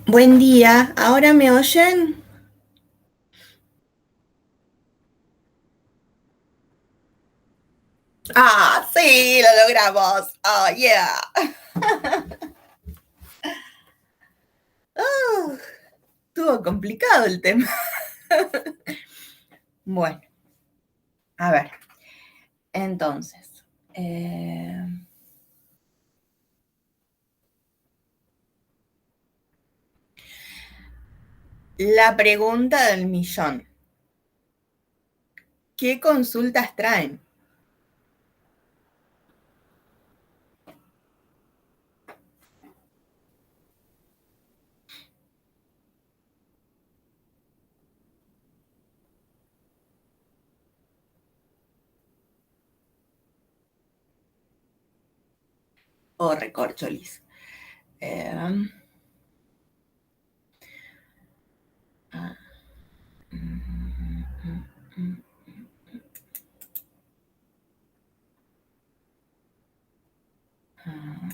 Buen día, ¿ahora me oyen? Ah, sí, lo logramos. Oh, yeah. Oh, estuvo complicado el tema. Bueno, a ver, entonces, eh, la pregunta del millón. ¿Qué consultas traen? Oh, recorcholis. Eh, ah, mm, mm, mm, ah.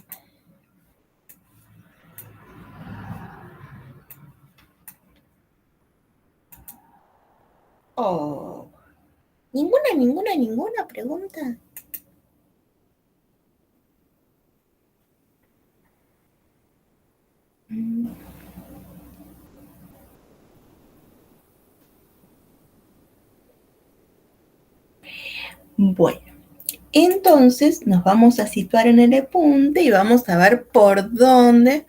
Oh, ninguna pregunta. Mm, Bueno. Entonces nos vamos a situar en el apunte y vamos a ver por dónde,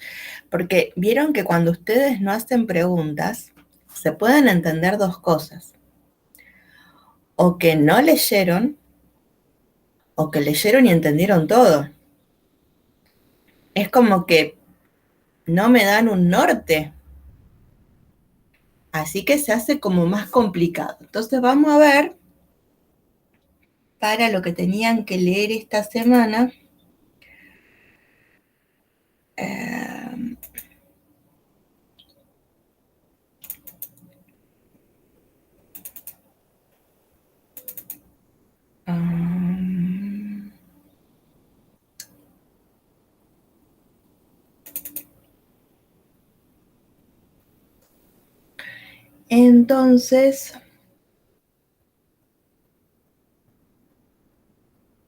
porque vieron que cuando ustedes no hacen preguntas, se pueden entender dos cosas, o que no leyeron, o que leyeron y entendieron todo. Es como que no me dan un norte, así que se hace como más complicado. Entonces vamos a ver para lo que tenían que leer esta semana. Eh, um, entonces,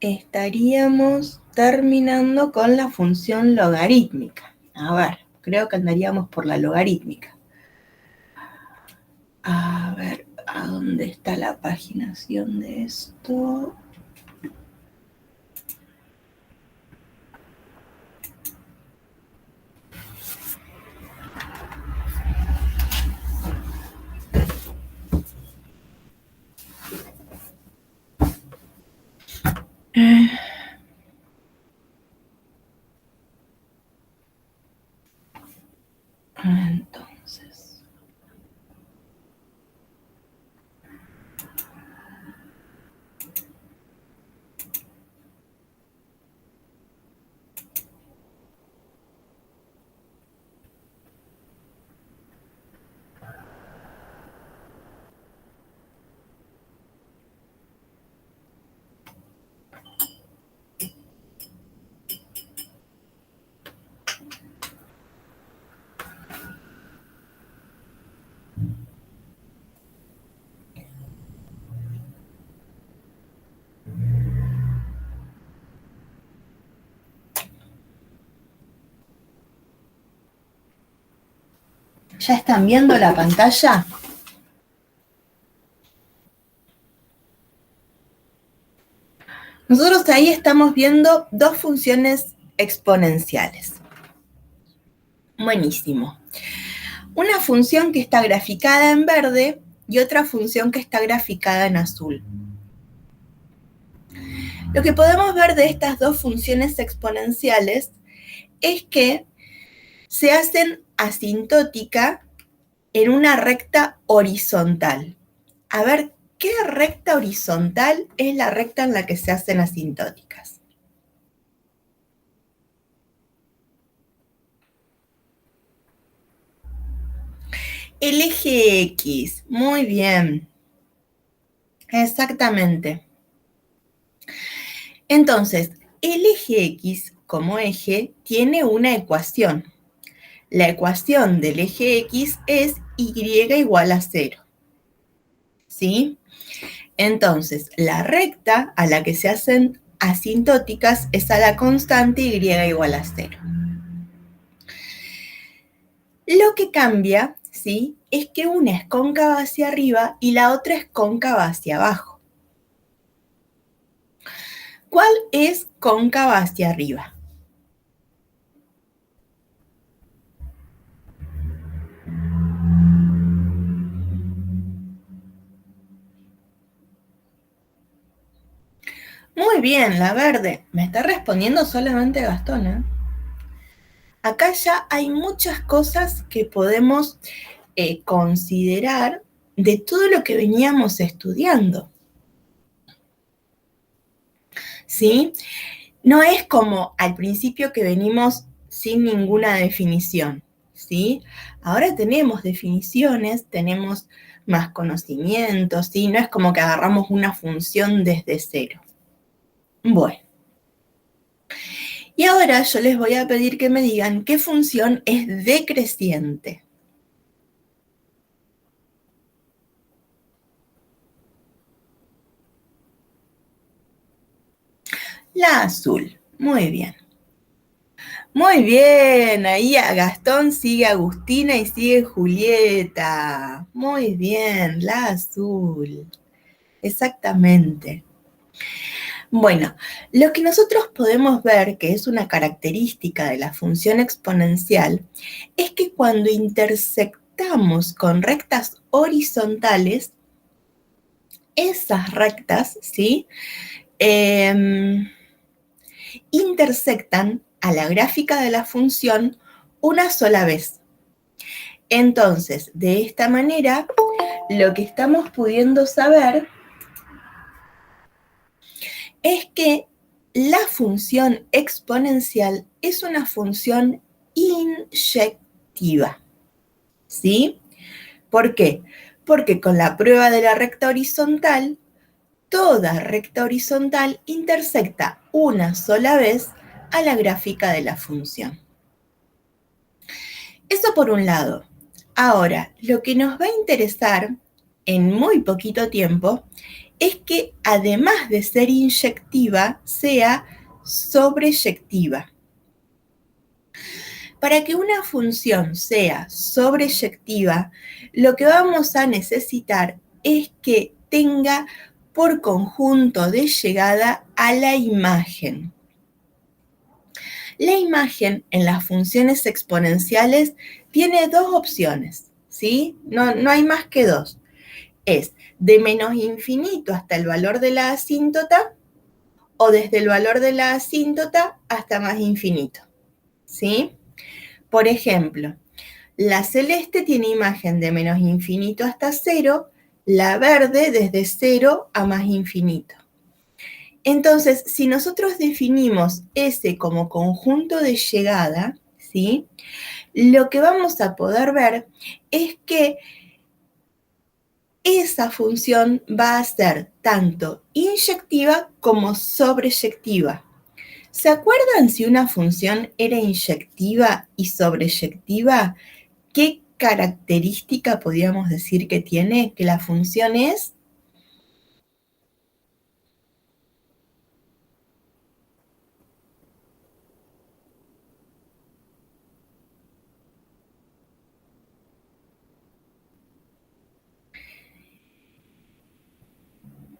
estaríamos terminando con la función logarítmica. A ver, creo que andaríamos por la logarítmica. A ver, ¿a dónde está la paginación de esto? Entonces, ¿ya están viendo la pantalla? Nosotros ahí estamos viendo dos funciones exponenciales. Buenísimo. Una función que está graficada en verde y otra función que está graficada en azul. Lo que podemos ver de estas dos funciones exponenciales es que se hacen asintótica en una recta horizontal. A ver, ¿qué recta horizontal es la recta en la que se hacen asintóticas? El eje X, muy bien, exactamente. Entonces, el eje X como eje tiene una ecuación. La ecuación del eje X es y igual a 0. ¿Sí? Entonces, la recta a la que se hacen asintóticas es a la constante y igual a 0. Lo que cambia, ¿sí?, es que una es cóncava hacia arriba y la otra es cóncava hacia abajo. ¿Cuál es cóncava hacia arriba? Muy bien, la verde. Me está respondiendo solamente Gastón, ¿eh? Acá ya hay muchas cosas que podemos considerar de todo lo que veníamos estudiando. ¿Sí? No es como al principio que venimos sin ninguna definición, ¿sí? Ahora tenemos definiciones, tenemos más conocimientos, ¿sí? No es como que agarramos una función desde cero. Bueno. Y ahora yo les voy a pedir que me digan qué función es decreciente. La azul. Muy bien. Muy bien, ahí a Gastón sigue Agustina y sigue Julieta. Muy bien, la azul. Exactamente. Bueno, lo que nosotros podemos ver, que es una característica de la función exponencial, es que cuando intersectamos con rectas horizontales, esas rectas, ¿sí?, intersectan a la gráfica de la función una sola vez. Entonces, de esta manera, lo que estamos pudiendo saber es que la función exponencial es una función inyectiva, ¿sí? ¿Por qué? Porque con la prueba de la recta horizontal, toda recta horizontal intersecta una sola vez a la gráfica de la función. Eso por un lado. Ahora, lo que nos va a interesar en muy poquito tiempo es que además de ser inyectiva, sea sobreyectiva. Para que una función sea sobreyectiva, lo que vamos a necesitar es que tenga por conjunto de llegada a la imagen. La imagen en las funciones exponenciales tiene dos opciones, ¿sí? No hay más que dos. Es de menos infinito hasta el valor de la asíntota o desde el valor de la asíntota hasta más infinito, ¿sí? Por ejemplo, la celeste tiene imagen de menos infinito hasta cero, la verde desde cero a más infinito. Entonces, si nosotros definimos ese como conjunto de llegada, ¿sí?, lo que vamos a poder ver es que esa función va a ser tanto inyectiva como sobreyectiva. ¿Se acuerdan si una función era inyectiva y sobreyectiva? ¿Qué característica podríamos decir que tiene? Que la función es...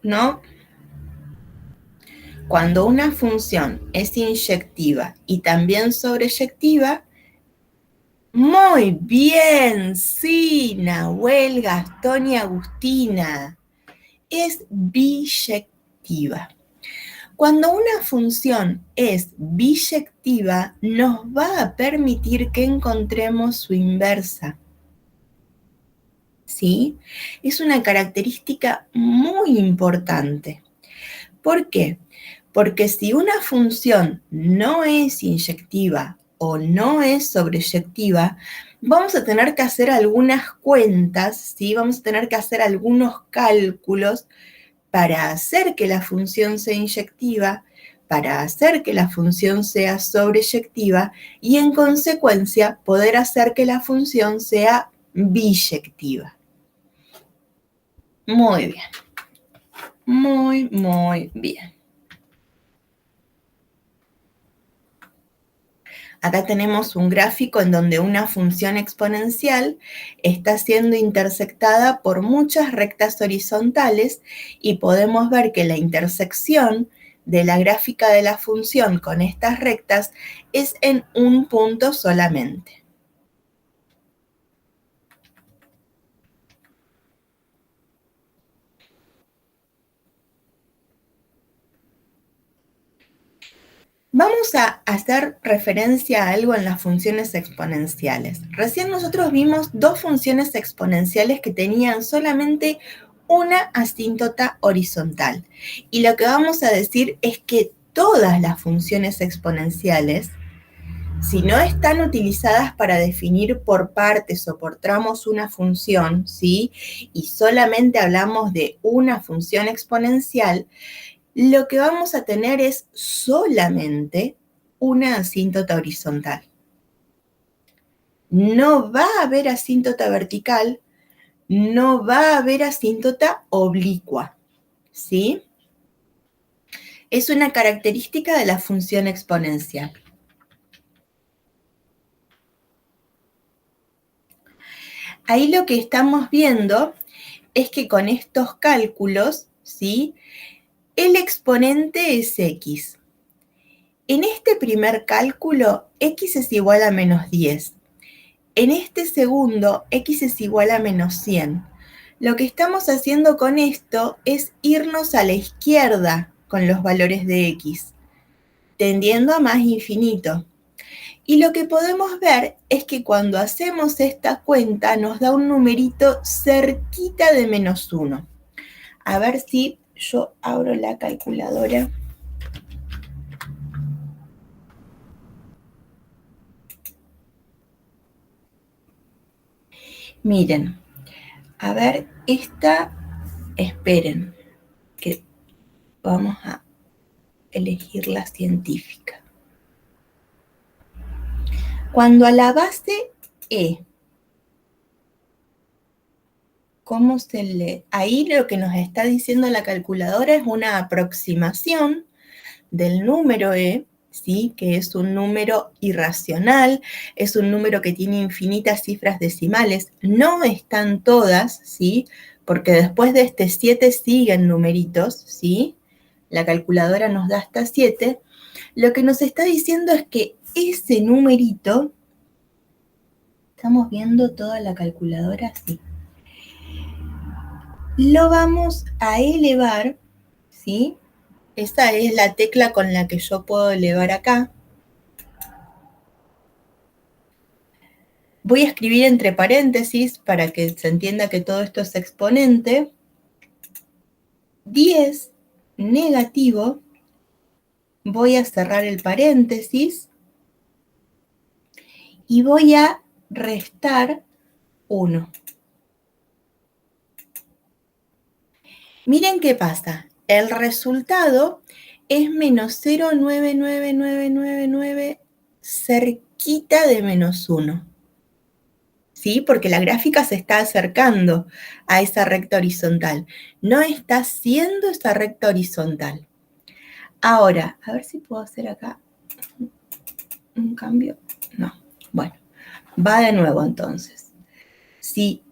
¿No? Cuando una función es inyectiva y también sobreyectiva, muy bien, sí, Nahuel, Gastón y Agustina, es biyectiva. Cuando una función es biyectiva, nos va a permitir que encontremos su inversa. ¿Sí? Es una característica muy importante. ¿Por qué? Porque si una función no es inyectiva o no es sobreyectiva, vamos a tener que hacer algunas cuentas, ¿sí? Vamos a tener que hacer algunos cálculos para hacer que la función sea inyectiva, para hacer que la función sea sobreyectiva y en consecuencia poder hacer que la función sea biyectiva. Muy bien. Muy, muy bien. Acá tenemos un gráfico en donde una función exponencial está siendo intersectada por muchas rectas horizontales y podemos ver que la intersección de la gráfica de la función con estas rectas es en un punto solamente. Vamos a hacer referencia a algo en las funciones exponenciales. Recién nosotros vimos dos funciones exponenciales que tenían solamente una asíntota horizontal. Y lo que vamos a decir es que todas las funciones exponenciales, si no están utilizadas para definir por partes o por tramos una función, ¿sí? Y solamente hablamos de una función exponencial, lo que vamos a tener es solamente una asíntota horizontal. No va a haber asíntota vertical, no va a haber asíntota oblicua, ¿sí? Es una característica de la función exponencial. Ahí lo que estamos viendo es que con estos cálculos, ¿sí? El exponente es x. En este primer cálculo, x es igual a menos 10. En este segundo, x es igual a menos 100. Lo que estamos haciendo con esto es irnos a la izquierda con los valores de x, tendiendo a más infinito. Y lo que podemos ver es que cuando hacemos esta cuenta nos da un numerito cerquita de menos 1. A ver si yo abro la calculadora. Miren, a ver, esperen, que vamos a elegir la científica. Cuando a la base E, ¿cómo se lee? Ahí lo que nos está diciendo la calculadora es una aproximación del número E, ¿sí? Que es un número irracional, es un número que tiene infinitas cifras decimales, no están todas, ¿sí? Porque después de este 7 siguen numeritos, ¿sí? La calculadora nos da hasta 7. Lo que nos está diciendo es que ese numerito, ¿estamos viendo toda la calculadora? Sí. Lo vamos a elevar, ¿sí? Esa es la tecla con la que yo puedo elevar acá. Voy a escribir entre paréntesis para que se entienda que todo esto es exponente. 10 negativo, voy a cerrar el paréntesis y voy a restar 1. Miren qué pasa. El resultado es menos 0,99999 cerquita de menos 1. ¿Sí? Porque la gráfica se está acercando a esa recta horizontal. No está haciendo esa recta horizontal. Ahora, a ver si puedo hacer acá un cambio. No. Bueno, va de nuevo entonces. Si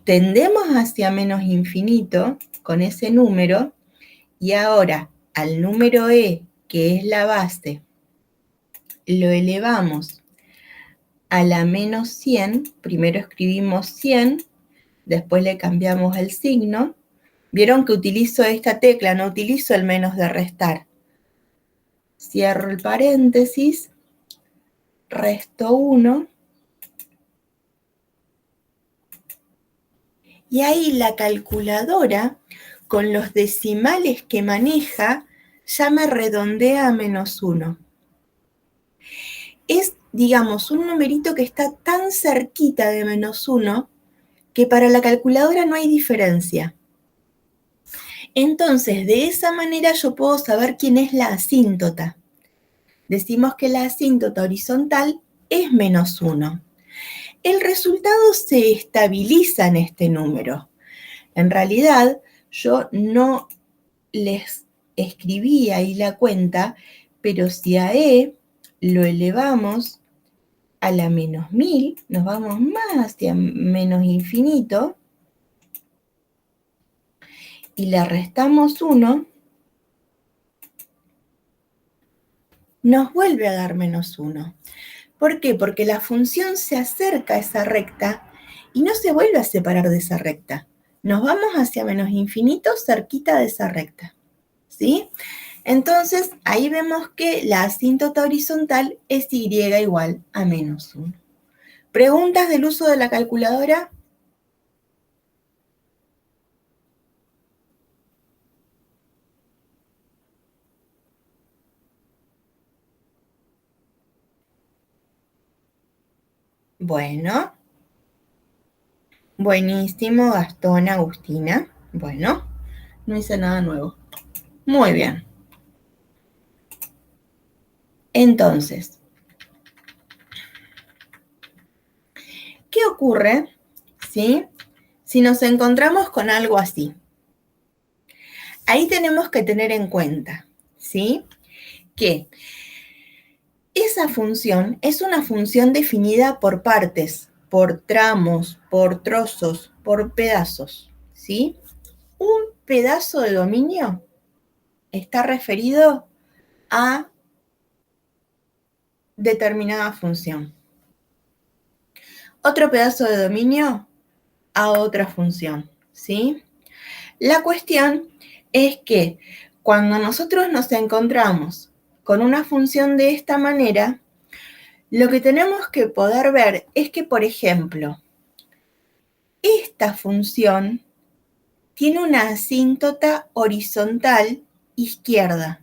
tendemos hacia menos infinito con ese número, y ahora al número E, que es la base, lo elevamos a la menos 100, primero escribimos 100, después le cambiamos el signo. Vieron que utilizo esta tecla, no utilizo el menos de restar. Cierro el paréntesis, resto 1, y ahí la calculadora, con los decimales que maneja, ya me redondea a menos 1. Es, digamos, un numerito que está tan cerquita de menos 1 que para la calculadora no hay diferencia. Entonces, de esa manera yo puedo saber quién es la asíntota. Decimos que la asíntota horizontal es -1. El resultado se estabiliza en este número. En realidad, yo no les escribí ahí la cuenta, pero si a E lo elevamos a la -1000, nos vamos más hacia menos infinito, y le restamos 1, nos vuelve a dar -1. ¿Por qué? Porque la función se acerca a esa recta y no se vuelve a separar de esa recta. Nos vamos hacia menos infinito cerquita de esa recta, ¿sí? Entonces, ahí vemos que la asíntota horizontal es y igual a -1. ¿Preguntas del uso de la calculadora? Bueno, buenísimo, Gastón, Agustina. Bueno, no hice nada nuevo. Muy bien. Entonces, ¿qué ocurre, sí, si nos encontramos con algo así? Ahí tenemos que tener en cuenta, ¿sí?, que esa función es una función definida por partes, por tramos, por trozos, por pedazos, ¿sí? Un pedazo de dominio está referido a determinada función. Otro pedazo de dominio a otra función, ¿sí? La cuestión es que cuando nosotros nos encontramos con una función de esta manera, lo que tenemos que poder ver es que, por ejemplo, esta función tiene una asíntota horizontal izquierda.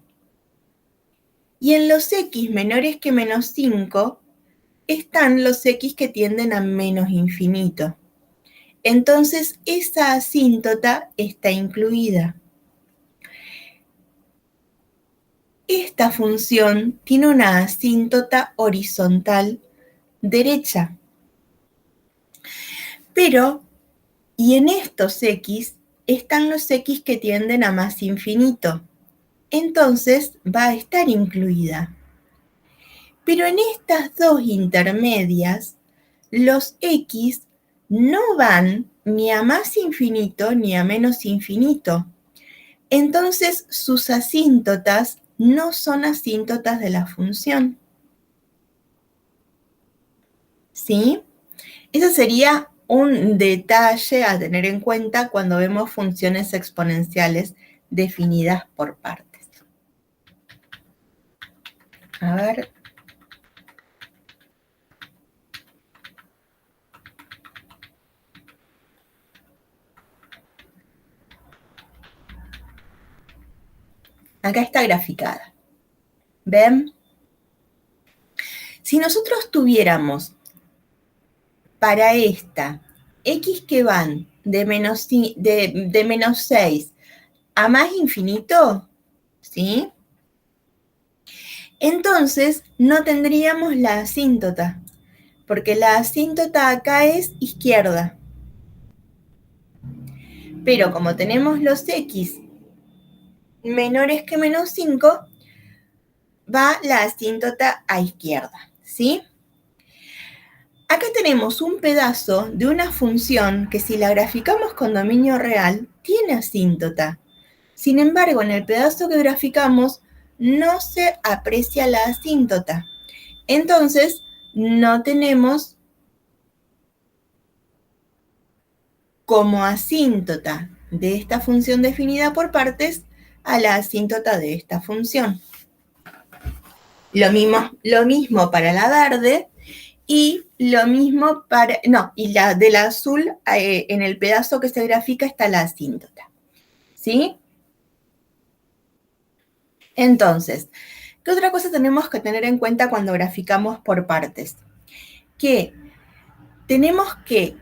Y en los x menores que -5 están los x que tienden a menos infinito. Entonces, esa asíntota está incluida. Esta función tiene una asíntota horizontal derecha. Pero, y en estos x están los x que tienden a más infinito. Entonces, va a estar incluida. Pero en estas dos intermedias, los x no van ni a más infinito ni a menos infinito. Entonces, sus asíntotas no son asíntotas de la función. ¿Sí? Ese sería un detalle a tener en cuenta cuando vemos funciones exponenciales definidas por partes. A ver. Acá está graficada. ¿Ven? Si nosotros tuviéramos para esta x que van de menos 6 a más infinito, ¿sí? Entonces no tendríamos la asíntota, porque la asíntota acá es izquierda. Pero como tenemos los x menores que -5, va la asíntota a izquierda, ¿sí? Acá tenemos un pedazo de una función que si la graficamos con dominio real, tiene asíntota. Sin embargo, en el pedazo que graficamos no se aprecia la asíntota. Entonces, no tenemos como asíntota de esta función definida por partes a la asíntota de esta función. Lo mismo para la verde y lo mismo para, no, y la del azul, en el pedazo que se grafica está la asíntota, ¿sí? Entonces, ¿qué otra cosa tenemos que tener en cuenta cuando graficamos por partes? Que tenemos que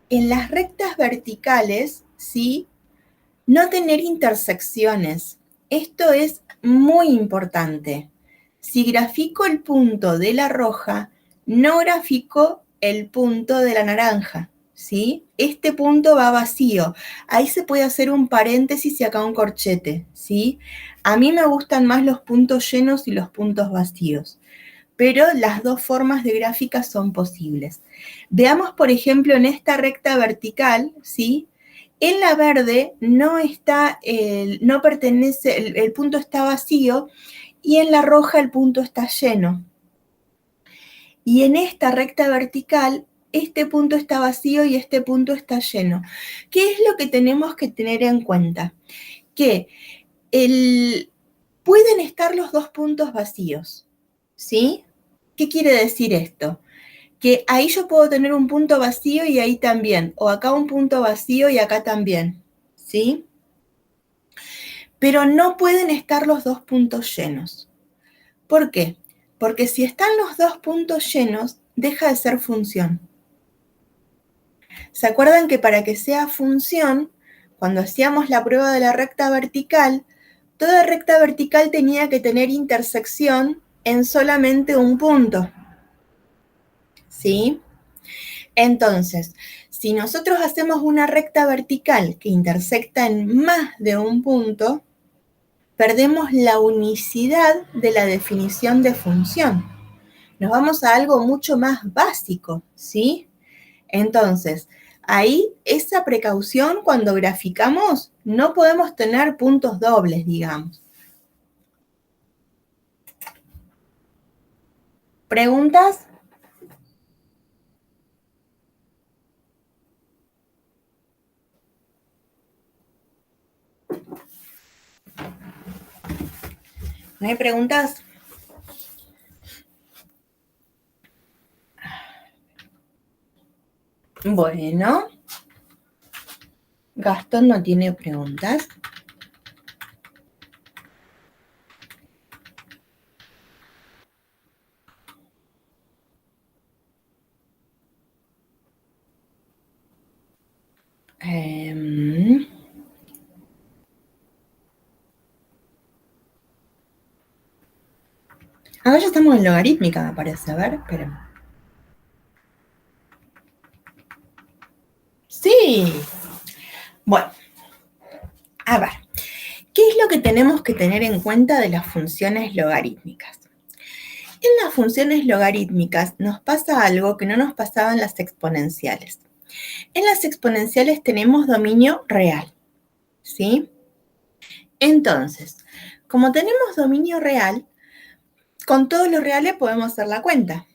en las rectas verticales, ¿sí?, No tener intersecciones. Esto es muy importante. Si grafico el punto de la roja, no grafico el punto de la naranja, ¿sí? Este punto va vacío. Ahí se puede hacer un paréntesis y acá un corchete, ¿sí? A mí me gustan más los puntos llenos y los puntos vacíos, pero las dos formas de gráfica son posibles. Veamos, por ejemplo, en esta recta vertical, ¿sí? En la verde no está, no pertenece, el punto está vacío, y en la roja el punto está lleno. Y en esta recta vertical, este punto está vacío y este punto está lleno. ¿Qué es lo que tenemos que tener en cuenta? Que pueden estar los dos puntos vacíos, ¿sí? ¿Qué quiere decir esto? Que ahí yo puedo tener un punto vacío y ahí también, o acá un punto vacío y acá también, ¿sí? Pero no pueden estar los dos puntos llenos. ¿Por qué? Porque si están los dos puntos llenos, deja de ser función. ¿Se acuerdan que para que sea función, cuando hacíamos la prueba de la recta vertical, toda recta vertical tenía que tener intersección en solamente un punto? ¿Sí? Entonces, si nosotros hacemos una recta vertical que intersecta en más de un punto, perdemos la unicidad de la definición de función. Nos vamos a algo mucho más básico, ¿sí? Entonces, ahí esa precaución cuando graficamos, no podemos tener puntos dobles, digamos. ¿Preguntas? ¿No hay preguntas? Bueno, Gastón no tiene preguntas. Ahora ya estamos en logarítmica, me parece. A ver, esperen. Sí. Bueno, a ver. ¿Qué es lo que tenemos que tener en cuenta de las funciones logarítmicas? En las funciones logarítmicas nos pasa algo que no nos pasaba en las exponenciales. En las exponenciales tenemos dominio real, ¿sí? Entonces, como tenemos dominio real, con todos los reales podemos hacer la cuenta.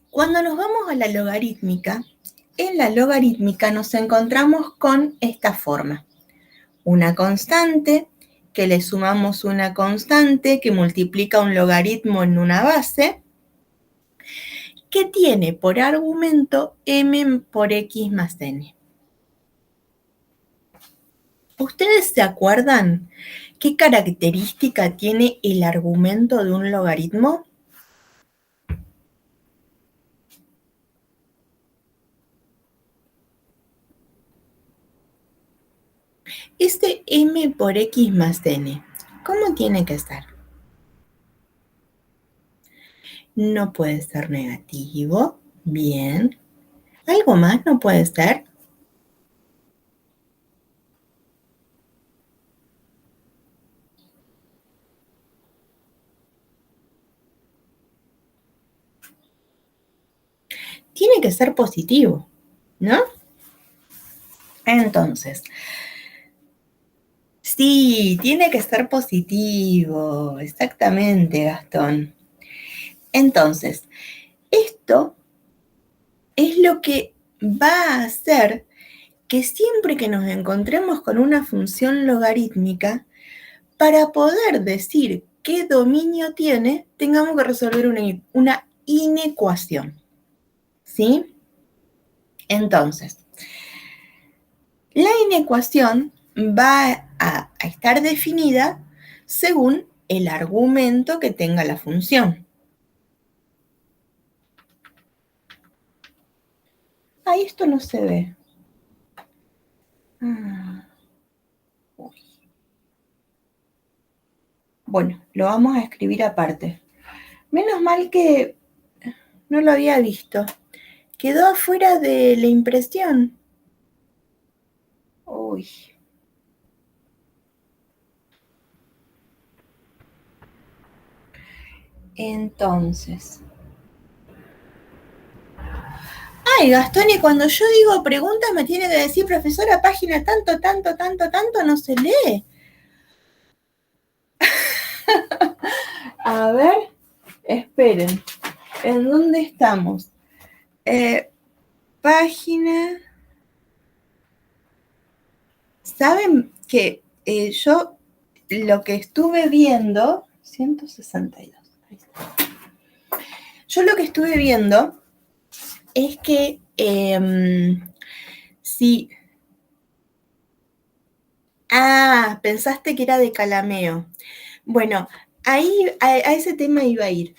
Cuando nos vamos a la logarítmica, en la logarítmica nos encontramos con esta forma. Una constante, que le sumamos una constante que multiplica un logaritmo en una base, que tiene por argumento m por x más n. ¿Ustedes se acuerdan qué característica tiene el argumento de un logaritmo? Este m por x más n, ¿cómo tiene que estar? No puede ser negativo. Bien. ¿Algo más no puede ser? Tiene que ser positivo, ¿no? Entonces, sí, tiene que ser positivo. Exactamente, Gastón. Entonces, esto es lo que va a hacer que siempre que nos encontremos con una función logarítmica, para poder decir qué dominio tiene, tengamos que resolver una inecuación, ¿sí? Entonces, la inecuación va a estar definida según el argumento que tenga la función. Ahí esto no se ve. lo vamos a escribir aparte. Menos mal que no lo había visto. Quedó afuera de la impresión. Uy. Entonces. Ay, Gastón, y cuando yo digo preguntas me tiene que decir, profesora, página tanto, tanto, tanto, tanto, no se lee. A ver, esperen. ¿En dónde estamos? Página. ¿Saben que yo lo que estuve viendo, 162, ahí está. Yo lo que estuve viendo es que si... Ah, pensaste que era de Calameo. Bueno, ahí a ese tema iba a ir.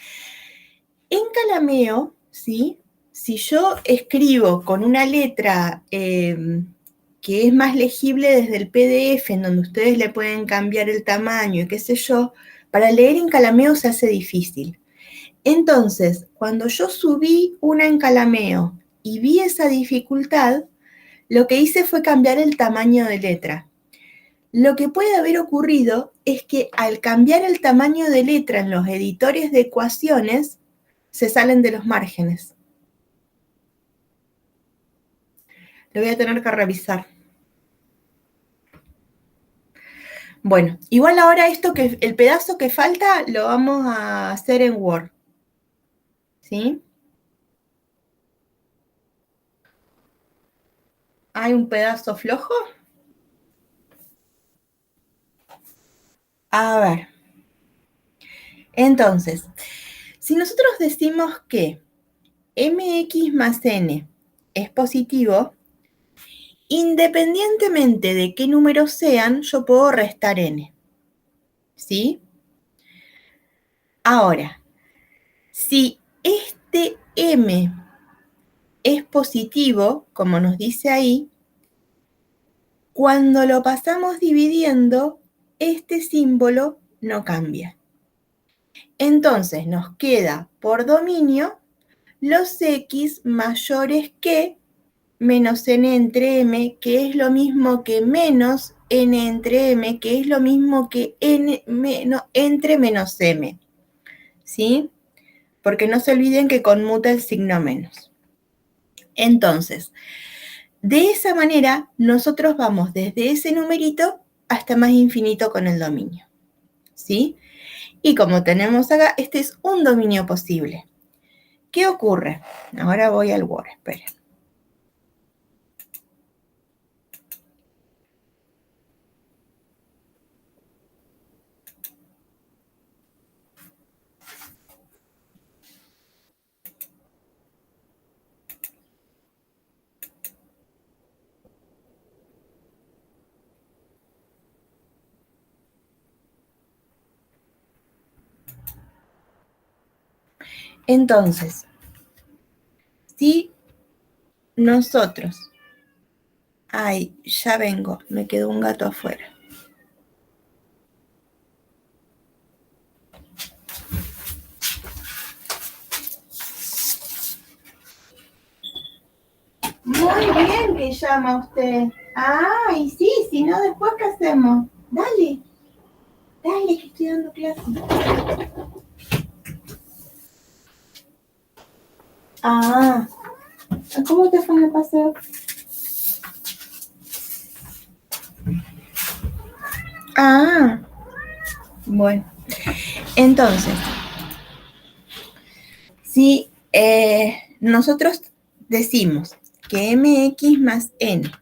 En Calameo, ¿sí? Si yo escribo con una letra que es más legible desde el PDF, en donde ustedes le pueden cambiar el tamaño y qué sé yo, para leer en Calameo se hace difícil. Entonces, cuando yo subí una en Calameo y vi esa dificultad, lo que hice fue cambiar el tamaño de letra. Lo que puede haber ocurrido es que al cambiar el tamaño de letra en los editores de ecuaciones, se salen de los márgenes. Lo voy a tener que revisar. Bueno, igual ahora el pedazo que falta lo vamos a hacer en Word. ¿Sí? ¿Hay un pedazo flojo? A ver. Entonces, si nosotros decimos que mx más n es positivo, independientemente de qué números sean, yo puedo restar n. ¿Sí? Ahora, si este m es positivo, como nos dice ahí, cuando lo pasamos dividiendo, este símbolo no cambia. Entonces nos queda por dominio los x mayores que menos n entre m, que es lo mismo que menos n entre m, que es lo mismo que n entre menos m. ¿Sí? Porque no se olviden que conmuta el signo menos. Entonces, de esa manera, nosotros vamos desde ese numerito hasta más infinito con el dominio. ¿Sí? Y como tenemos acá, este es un dominio posible. ¿Qué ocurre? Ahora voy al Word, esperen. Entonces, si nosotros... Ay, ya vengo, me quedó un gato afuera. Muy bien que llama usted. Ay, sí, si no, después ¿qué hacemos? Dale, dale, que estoy dando clase. Ah, ¿cómo te fue en el paseo? Ah, bueno. Entonces, si nosotros decimos que mx más n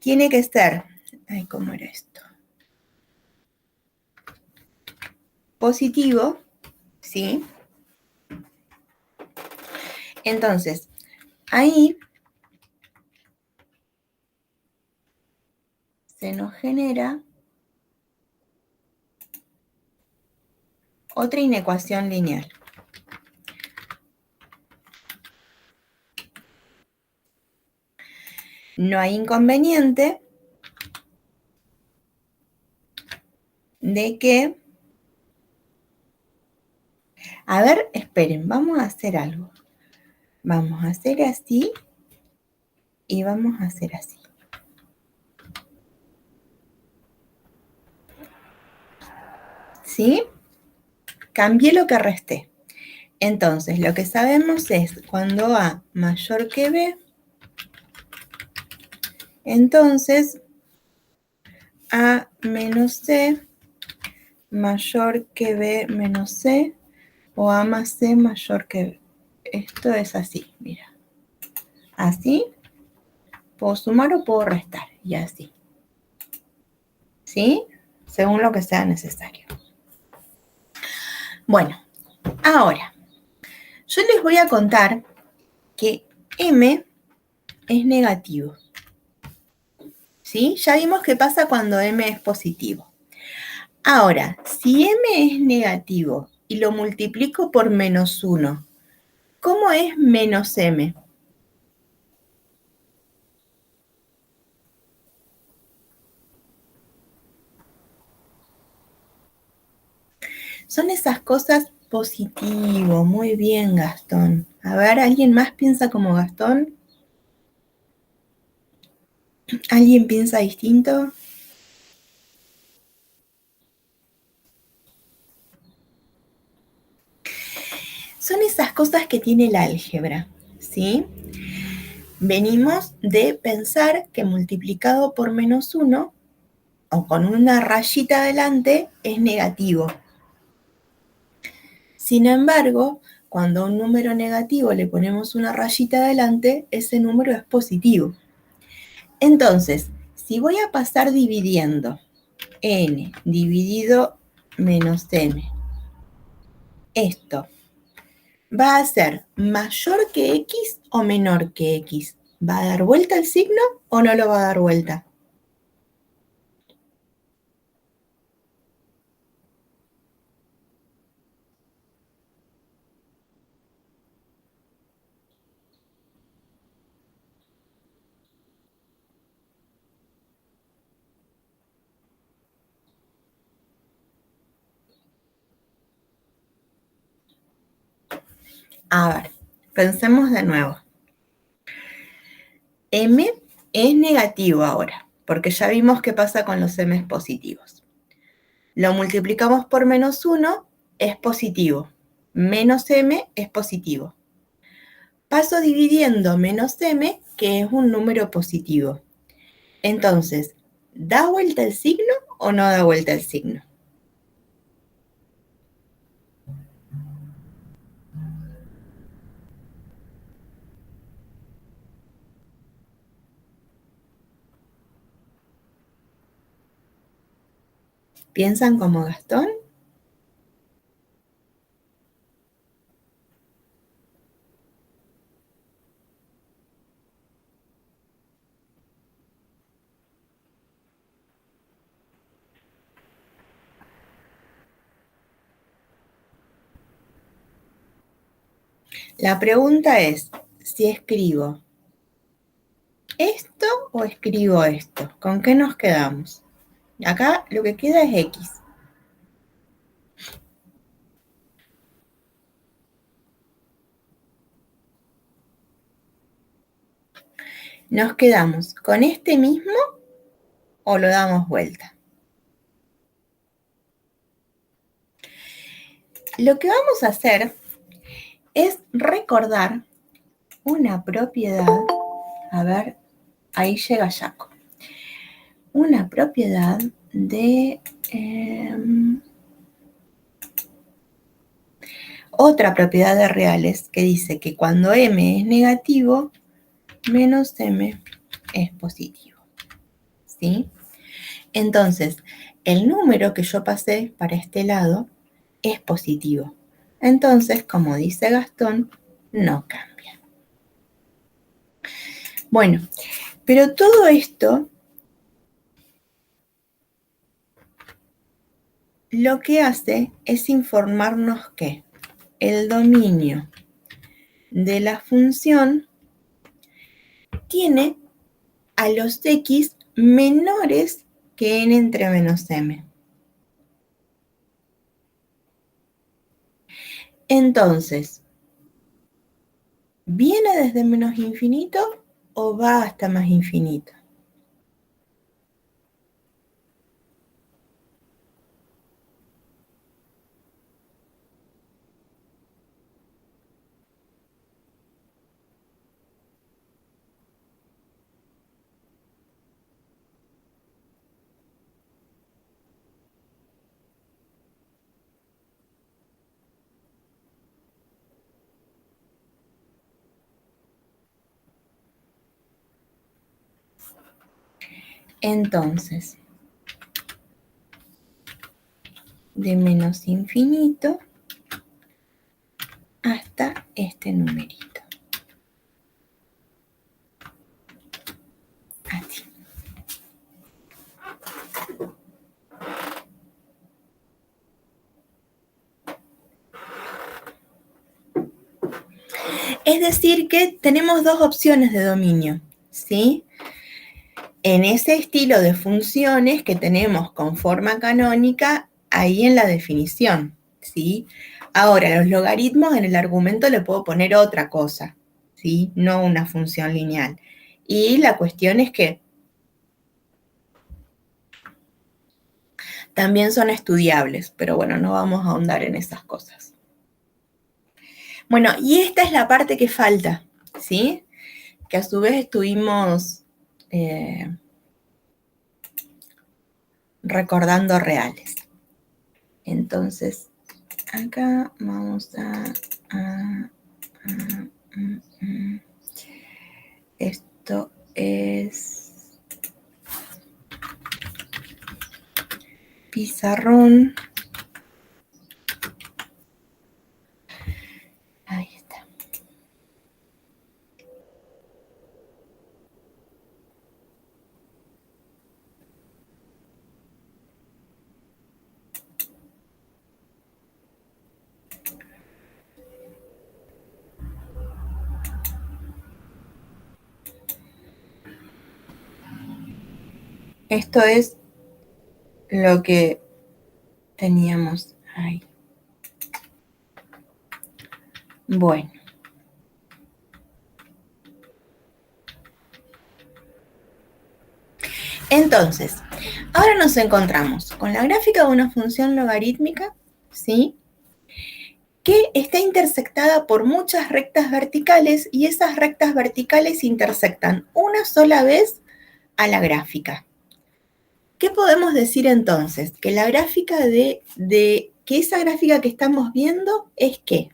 tiene que ser, ay, ¿cómo era esto? Positivo, ¿sí? Entonces, ahí se nos genera otra inecuación lineal. No hay inconveniente de que A ver, esperen, vamos a hacer algo. Vamos a hacer así y vamos a hacer así. ¿Sí? Cambié lo que resté. Entonces, lo que sabemos es cuando A mayor que B, entonces A menos C mayor que B menos C o A más C mayor que B. Esto es así, mira. Así, puedo sumar o puedo restar, y así. ¿Sí? Según lo que sea necesario. Bueno, ahora, yo les voy a contar que M es negativo. ¿Sí? Ya vimos qué pasa cuando M es positivo. Ahora, si M es negativo y lo multiplico por menos 1, ¿cómo es menos M? Son esas cosas positivo. Muy bien, Gastón. A ver, ¿alguien más piensa como Gastón? ¿Alguien piensa distinto? Son esas cosas que tiene el álgebra, ¿sí? Venimos de pensar que multiplicado por menos 1 o con una rayita adelante es negativo. Sin embargo, cuando a un número negativo le ponemos una rayita adelante, ese número es positivo. Entonces, si voy a pasar dividiendo n dividido menos m, esto va a ser mayor que x o menor que x. ¿Va a dar vuelta el signo o no lo va a dar vuelta? A ver, pensemos de nuevo. M es negativo ahora, porque ya vimos qué pasa con los m positivos. Lo multiplicamos por menos 1, es positivo. Menos m es positivo. Paso dividiendo menos m, que es un número positivo. Entonces, ¿da vuelta el signo o no da vuelta el signo? ¿Piensan como Gastón? La pregunta es, si escribo esto o escribo esto, ¿con qué nos quedamos? Acá lo que queda es X. ¿Nos quedamos con este mismo o lo damos vuelta? Lo que vamos a hacer es recordar una propiedad. A ver, ahí llega Jaco. Una propiedad de otra propiedad de reales que dice que cuando m es negativo, menos m es positivo. ¿Sí? Entonces, el número que yo pasé para este lado es positivo. Entonces, como dice Gastón, no cambia. Bueno, pero todo esto lo que hace es informarnos que el dominio de la función tiene a los x menores que n entre menos m. Entonces, ¿viene desde menos infinito o va hasta más infinito? Entonces, de menos infinito hasta este numerito. Así. Es decir, que tenemos dos opciones de dominio, ¿sí? En ese estilo de funciones que tenemos con forma canónica, ahí en la definición, ¿sí? Ahora, los logaritmos en el argumento le puedo poner otra cosa, ¿sí? No una función lineal. Y la cuestión es que también son estudiables, pero bueno, no vamos a ahondar en esas cosas. Bueno, y esta es la parte que falta, ¿sí? Que a su vez estuvimos recordando reales. Entonces, acá vamos a esto es pizarrón. Ahí está. Esto es lo que teníamos ahí. Bueno. Entonces, ahora nos encontramos con la gráfica de una función logarítmica, ¿sí? Que está intersectada por muchas rectas verticales y esas rectas verticales intersectan una sola vez a la gráfica. ¿Qué podemos decir entonces? Que la gráfica que esa gráfica que estamos viendo es ¿qué?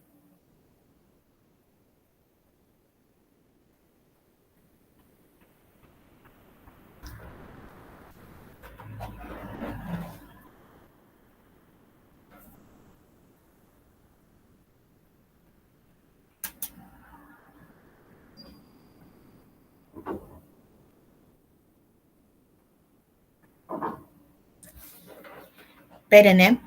Esperen, ¿eh?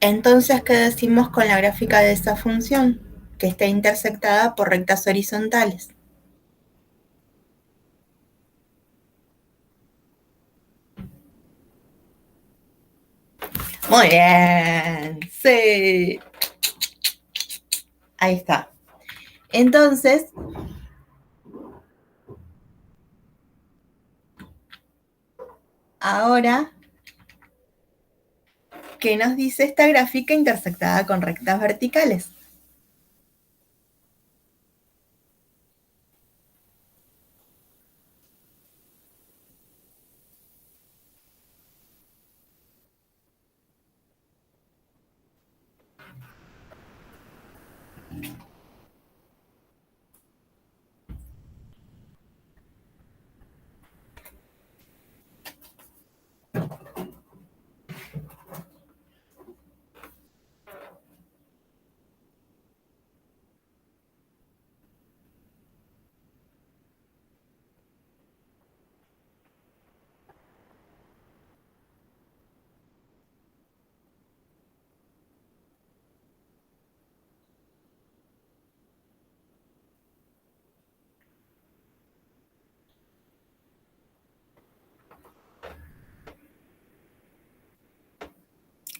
Entonces, ¿qué decimos con la gráfica de esa función? Que está intersectada por rectas horizontales. Muy bien, sí. Ahí está. Entonces, ahora, ¿qué nos dice esta gráfica intersectada con rectas verticales?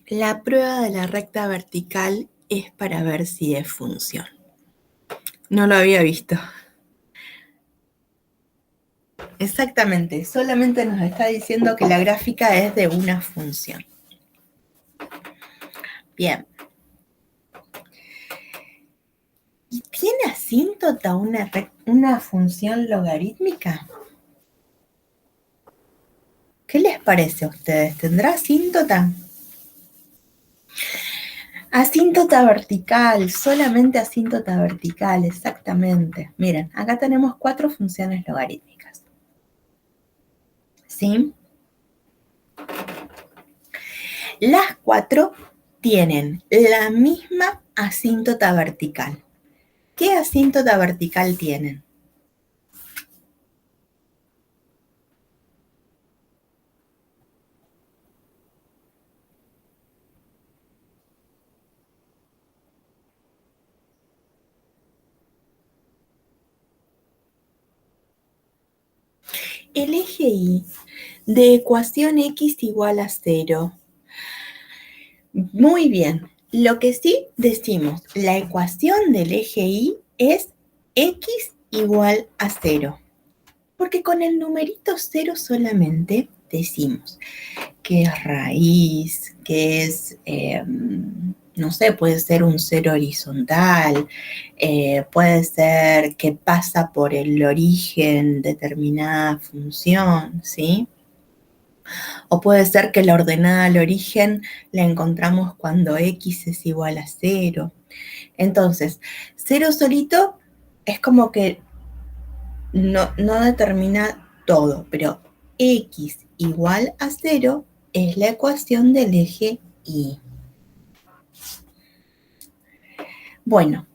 La prueba de la recta vertical es para ver si es función. No lo había visto. Exactamente, solamente nos está diciendo que la gráfica es de una función. Bien. ¿Y tiene asíntota una función logarítmica? ¿Qué les parece a ustedes? ¿Tendrá asíntota? Asíntota vertical, solamente asíntota vertical, exactamente. Miren, acá tenemos 4 funciones logarítmicas. ¿Sí? Las 4 tienen la misma asíntota vertical. ¿Qué asíntota vertical tienen? El eje Y de ecuación x igual a 0. Muy bien. Lo que sí decimos, la ecuación del eje Y es x igual a 0. Porque con el numerito 0 solamente decimos que es raíz, que es, no sé, puede ser un cero horizontal, puede ser que pasa por el origen determinada función, ¿sí? O puede ser que la ordenada al origen la encontramos cuando x es igual a 0. Entonces, 0 solito es como que no determina todo, pero x igual a 0 es la ecuación del eje Y. Bueno,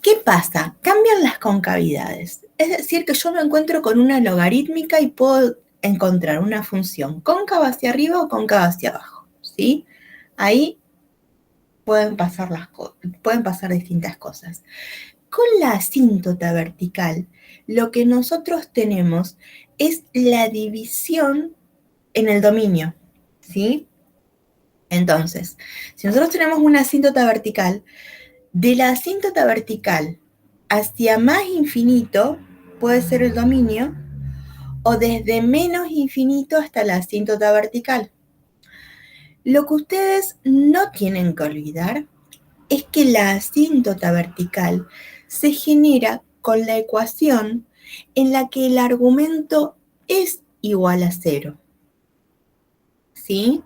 ¿qué pasa? Cambian las concavidades. Es decir, que yo me encuentro con una logarítmica y puedo encontrar una función cóncava hacia arriba o cóncava hacia abajo, ¿sí? Ahí pueden pasar distintas cosas. Con la asíntota vertical, lo que nosotros tenemos es la división en el dominio, ¿sí? Entonces, si nosotros tenemos una asíntota vertical, de la asíntota vertical hacia más infinito puede ser el dominio, o desde menos infinito hasta la asíntota vertical. Lo que ustedes no tienen que olvidar es que la asíntota vertical se genera con la ecuación en la que el argumento es igual a 0. ¿Sí?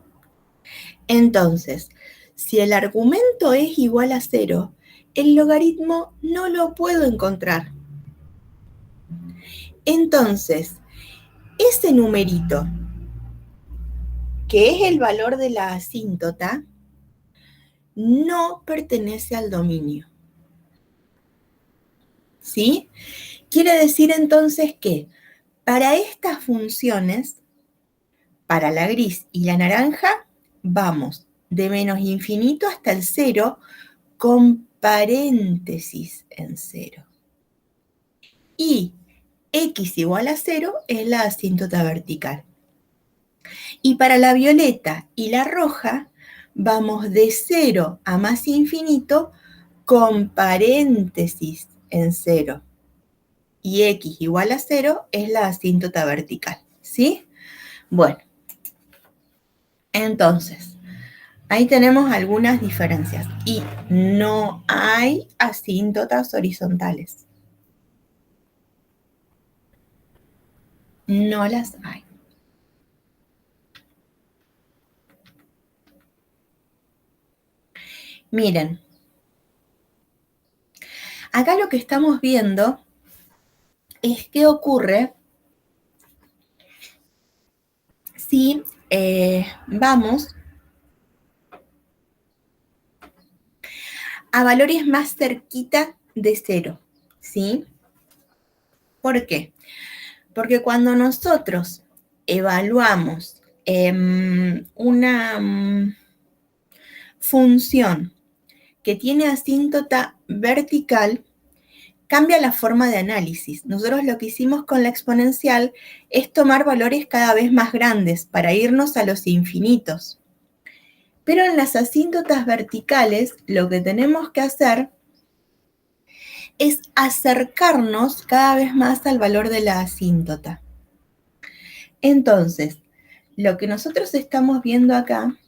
Entonces, si el argumento es igual a 0, el logaritmo no lo puedo encontrar. Entonces, ese numerito, que es el valor de la asíntota, no pertenece al dominio. ¿Sí? Quiere decir entonces que para estas funciones, para la gris y la naranja, vamos de menos infinito hasta el 0 con paréntesis en 0. Y x igual a 0 es la asíntota vertical. Y para la violeta y la roja, vamos de 0 a más infinito con paréntesis en 0. Y x igual a 0 es la asíntota vertical, ¿sí? Bueno, entonces, ahí tenemos algunas diferencias. Y no hay asíntotas horizontales. No las hay. Miren, acá lo que estamos viendo es qué ocurre si vamos a valores más cerquita de 0, ¿sí? ¿Por qué? Porque cuando nosotros evaluamos una función que tiene asíntota vertical, cambia la forma de análisis. Nosotros lo que hicimos con la exponencial es tomar valores cada vez más grandes para irnos a los infinitos. Pero en las asíntotas verticales, lo que tenemos que hacer es acercarnos cada vez más al valor de la asíntota. Entonces, lo que nosotros estamos viendo acá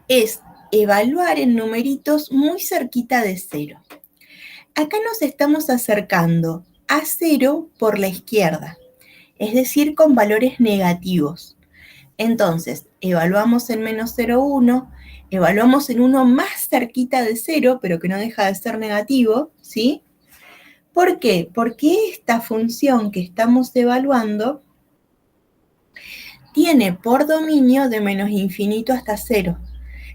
es evaluar en numeritos muy cerquita de 0. Acá nos estamos acercando a 0 por la izquierda, es decir, con valores negativos. Entonces, evaluamos en menos 0,1, evaluamos en uno más cerquita de 0, pero que no deja de ser negativo, ¿sí? ¿Por qué? Porque esta función que estamos evaluando tiene por dominio de menos infinito hasta 0.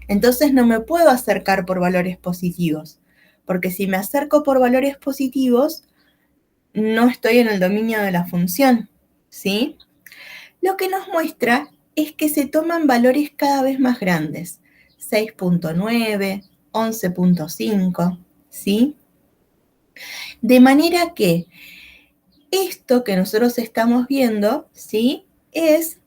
Entonces no me puedo acercar por valores positivos, porque si me acerco por valores positivos, no estoy en el dominio de la función, ¿sí? Lo que nos muestra es que se toman valores cada vez más grandes, 6,9, 11,5, ¿sí? De manera que esto que nosotros estamos viendo, ¿sí? Es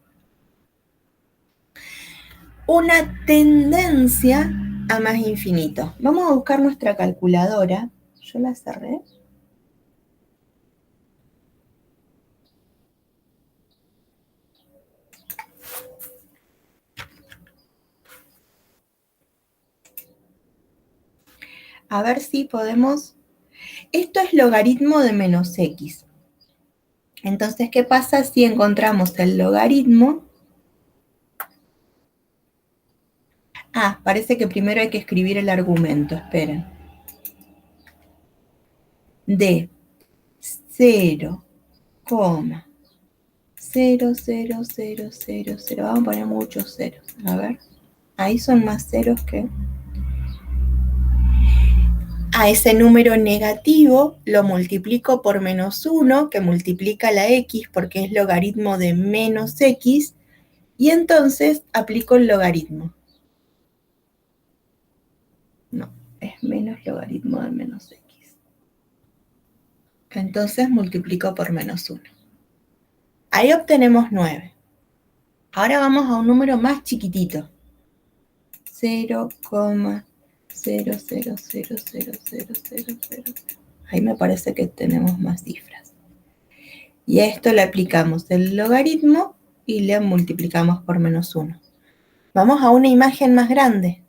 una tendencia a más infinito. Vamos a buscar nuestra calculadora. Yo la cerré. A ver si podemos. Esto es logaritmo de menos x. Entonces, ¿qué pasa si encontramos el logaritmo? Ah, parece que primero hay que escribir el argumento, esperen. De 0,00000. Vamos a poner muchos ceros. A ver. Ahí son más ceros que... A ese número negativo lo multiplico por menos 1, que multiplica la x porque es logaritmo de menos x, y entonces aplico el logaritmo. No, es menos logaritmo de menos x. Entonces multiplico por menos 1. Ahí obtenemos 9. Ahora vamos a un número más chiquitito. 0,0000000. Ahí me parece que tenemos más cifras. Y a esto le aplicamos el logaritmo y le multiplicamos por menos 1. Vamos a una imagen más grande.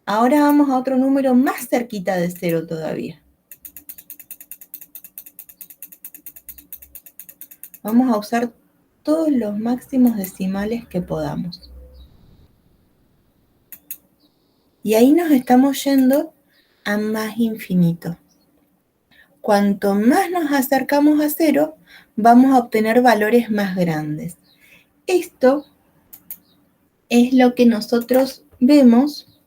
Ahora vamos a otro número más cerquita de 0 todavía. Vamos a usar todos los máximos decimales que podamos. Y ahí nos estamos yendo a más infinito. Cuanto más nos acercamos a 0, vamos a obtener valores más grandes. Esto es lo que nosotros vemos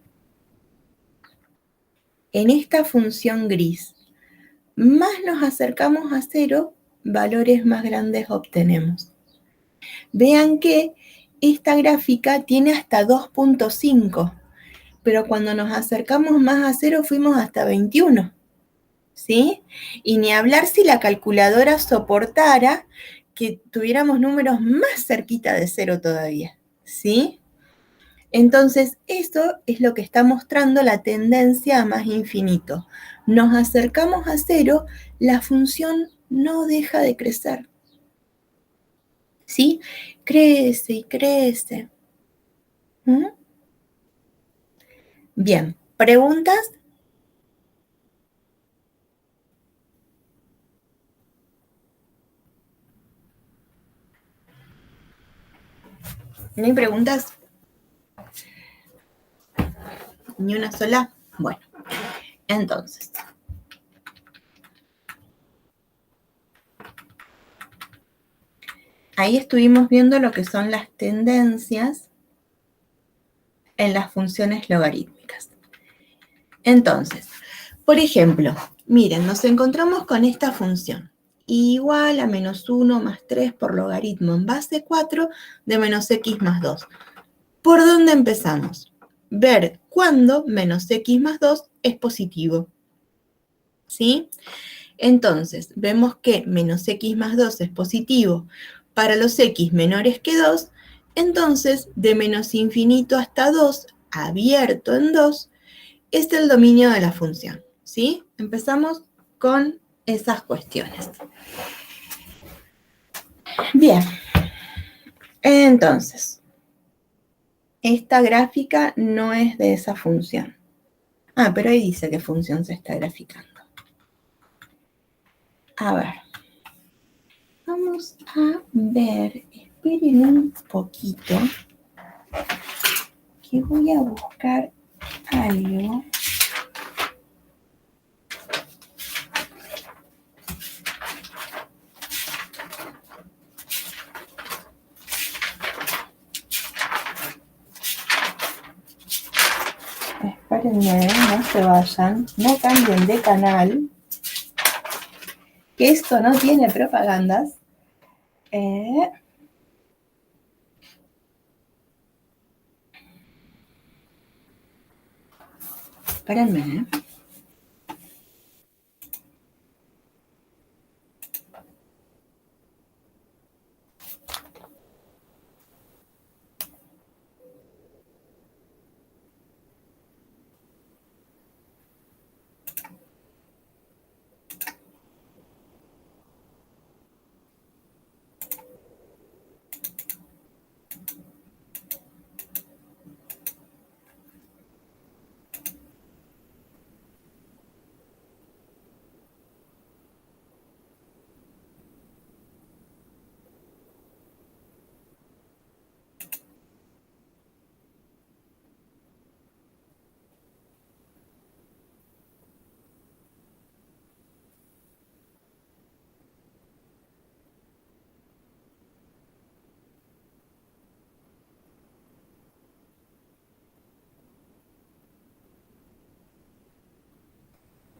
en esta función gris. Más nos acercamos a 0, valores más grandes obtenemos. Vean que esta gráfica tiene hasta 2,5, pero cuando nos acercamos más a 0 fuimos hasta 21, ¿sí? Y ni hablar si la calculadora soportara que tuviéramos números más cerquita de 0 todavía, ¿sí? Entonces, eso es lo que está mostrando la tendencia a más infinito. Nos acercamos a 0, la función no deja de crecer, ¿sí? Crece y crece. ¿Mm? Bien, ¿preguntas? ¿No hay preguntas? ¿Ni una sola? Bueno, entonces. Ahí estuvimos viendo lo que son las tendencias en las funciones logarítmicas. Entonces, por ejemplo, miren, nos encontramos con esta función. Igual a menos 1 más 3 por logaritmo en base 4 de menos x más 2. ¿Por dónde empezamos? Ver cuándo menos x más 2 es positivo. ¿Sí? Entonces, vemos que menos x más 2 es positivo para los x menores que 2 Entonces, de menos infinito hasta 2, abierto en 2, es el dominio de la función, ¿sí? Empezamos con esas cuestiones. Bien, entonces, esta gráfica no es de esa función. Ah, pero ahí dice qué función se está graficando. A ver, vamos a ver, esperen un poquito, que voy a buscar algo. Espérenme, no se vayan, no cambien de canal, que esto no tiene propagandas. Espérenme.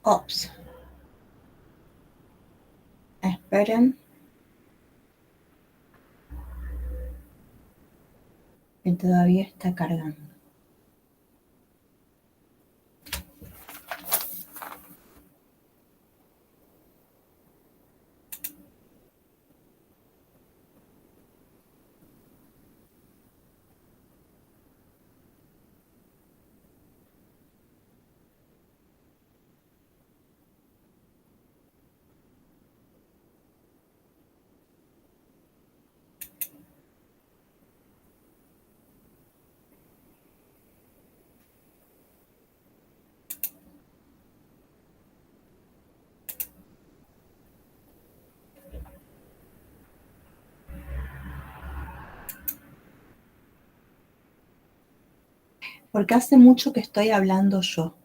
Ops. Esperen. Que todavía está cargando. Porque hace mucho que estoy hablando yo.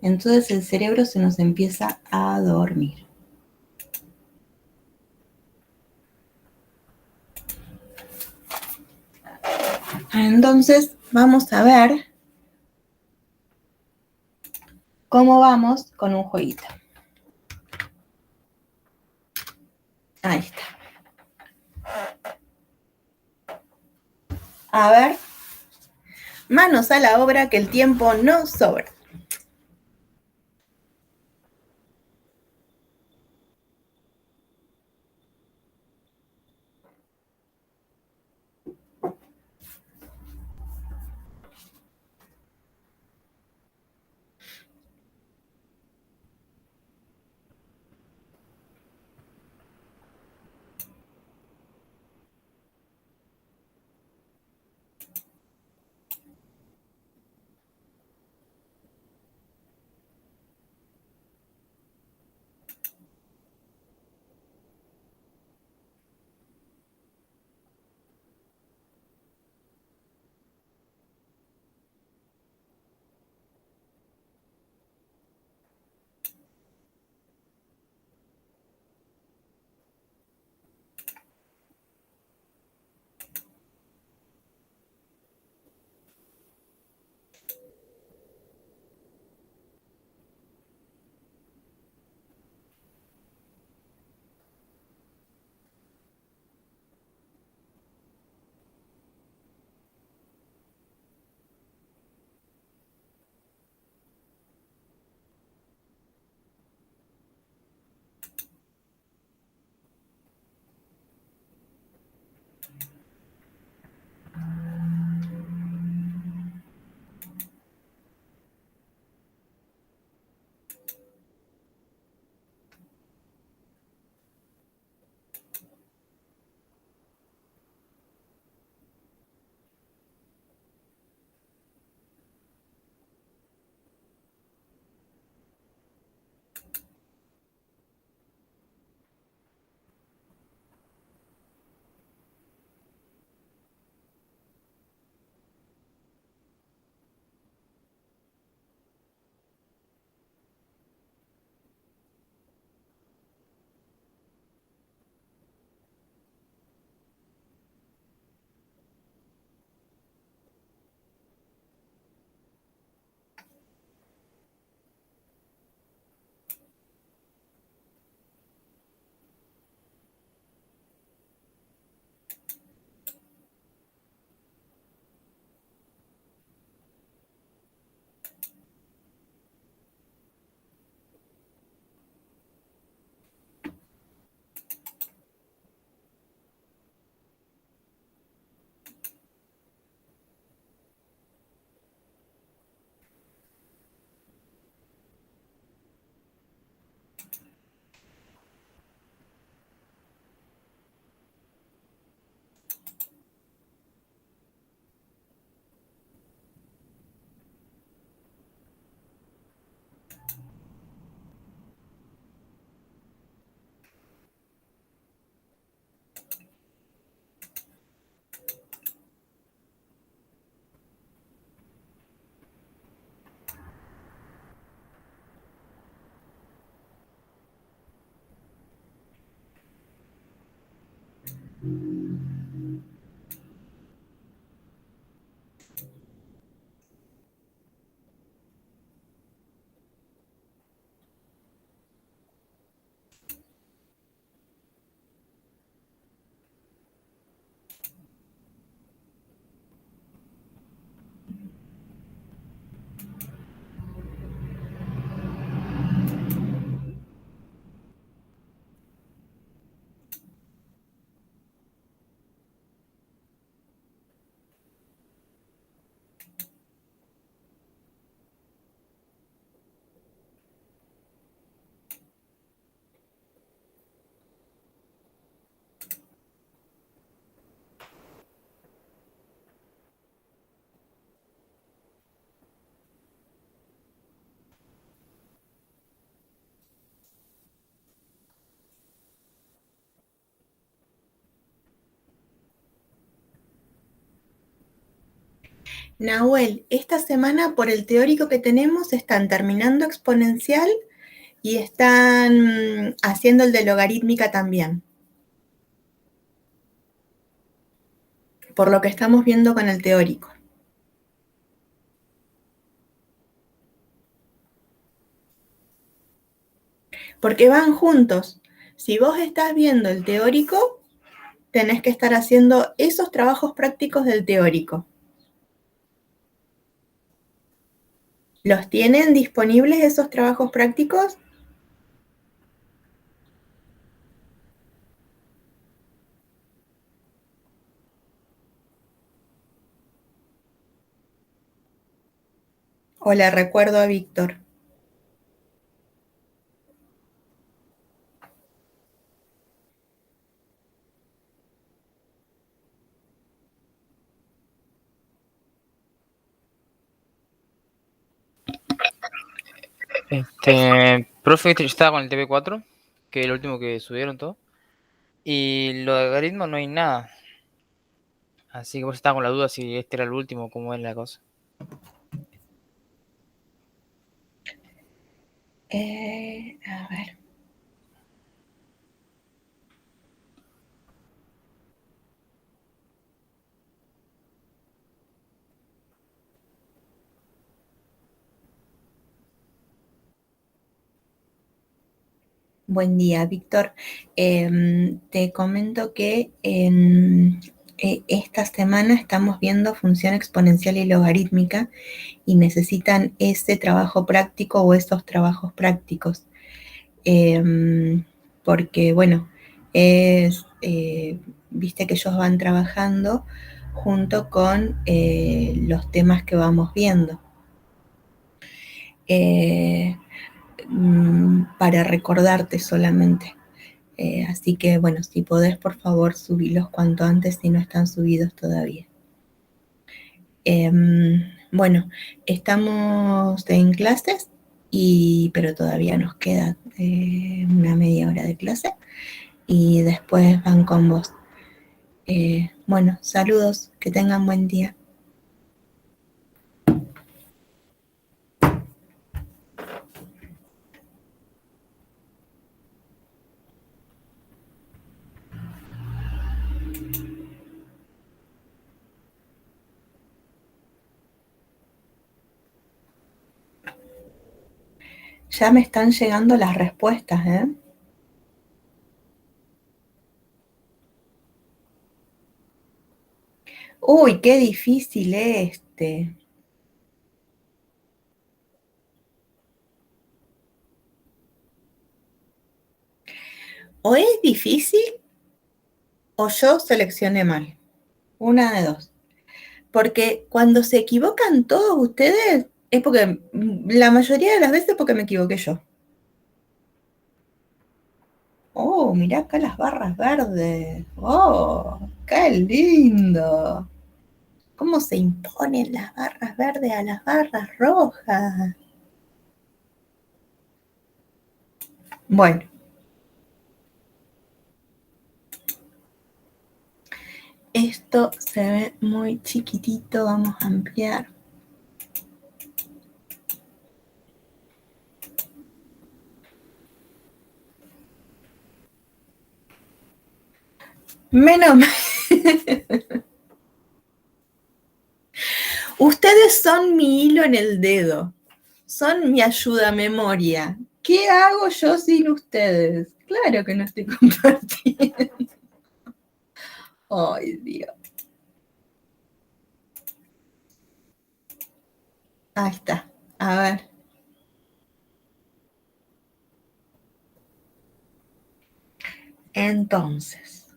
Entonces el cerebro se nos empieza a dormir. Entonces vamos a ver cómo vamos con un jueguito. Ahí está. A ver, manos a la obra que el tiempo no sobra. Nahuel, esta semana por el teórico que tenemos están terminando exponencial y están haciendo el de logarítmica también. Por lo que estamos viendo con el teórico. Porque van juntos. Si vos estás viendo el teórico, tenés que estar haciendo esos trabajos prácticos del teórico. ¿Los tienen disponibles esos trabajos prácticos? ¿O le recuerdo a Víctor? Profe, yo estaba con el TV4, que es el último que subieron todo. Y lo de algoritmo no hay nada. Así que vos estaba con la duda si este era el último, cómo es la cosa. A ver. Buen día, Víctor. Te comento que esta semana estamos viendo función exponencial y logarítmica y necesitan ese trabajo práctico o esos trabajos prácticos. Porque, bueno, viste que ellos van trabajando junto con los temas que vamos viendo. Para recordarte solamente. Así que, bueno, si podés, por favor, subirlos cuanto antes si no están subidos todavía. Bueno, estamos en clases, pero todavía nos queda una media hora de clase y después van con vos. Bueno, saludos, que tengan buen día. Ya me están llegando las respuestas, ¿eh? Uy, qué difícil este. O es difícil o yo seleccioné mal. Una de dos. Porque cuando se equivocan todos ustedes, es porque la mayoría de las veces porque me equivoqué yo. Oh, mirá acá las barras verdes. Oh, qué lindo. ¿Cómo se imponen las barras verdes a las barras rojas? Bueno, esto se ve muy chiquitito. Vamos a ampliar. Menos mal. Ustedes son mi hilo en el dedo. Son mi ayuda a memoria. ¿Qué hago yo sin ustedes? Claro que no estoy compartiendo. Ay, Dios. Ahí está. A ver. Entonces.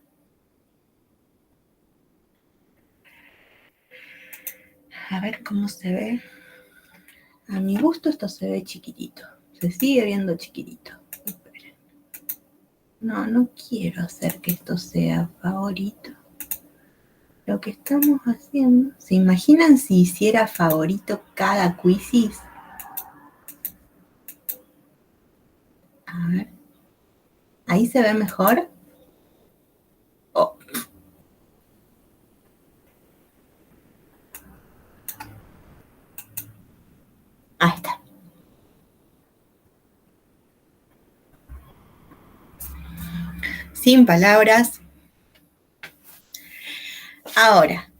A ver cómo se ve. A mi gusto esto se ve chiquitito. Se sigue viendo chiquitito. Esperen. No, no quiero hacer que esto sea favorito. Lo que estamos haciendo. ¿Se imaginan si hiciera favorito cada quizzes? A ver. ¿Ahí se ve mejor? Oh. Ahí está. Sin palabras. Ahora,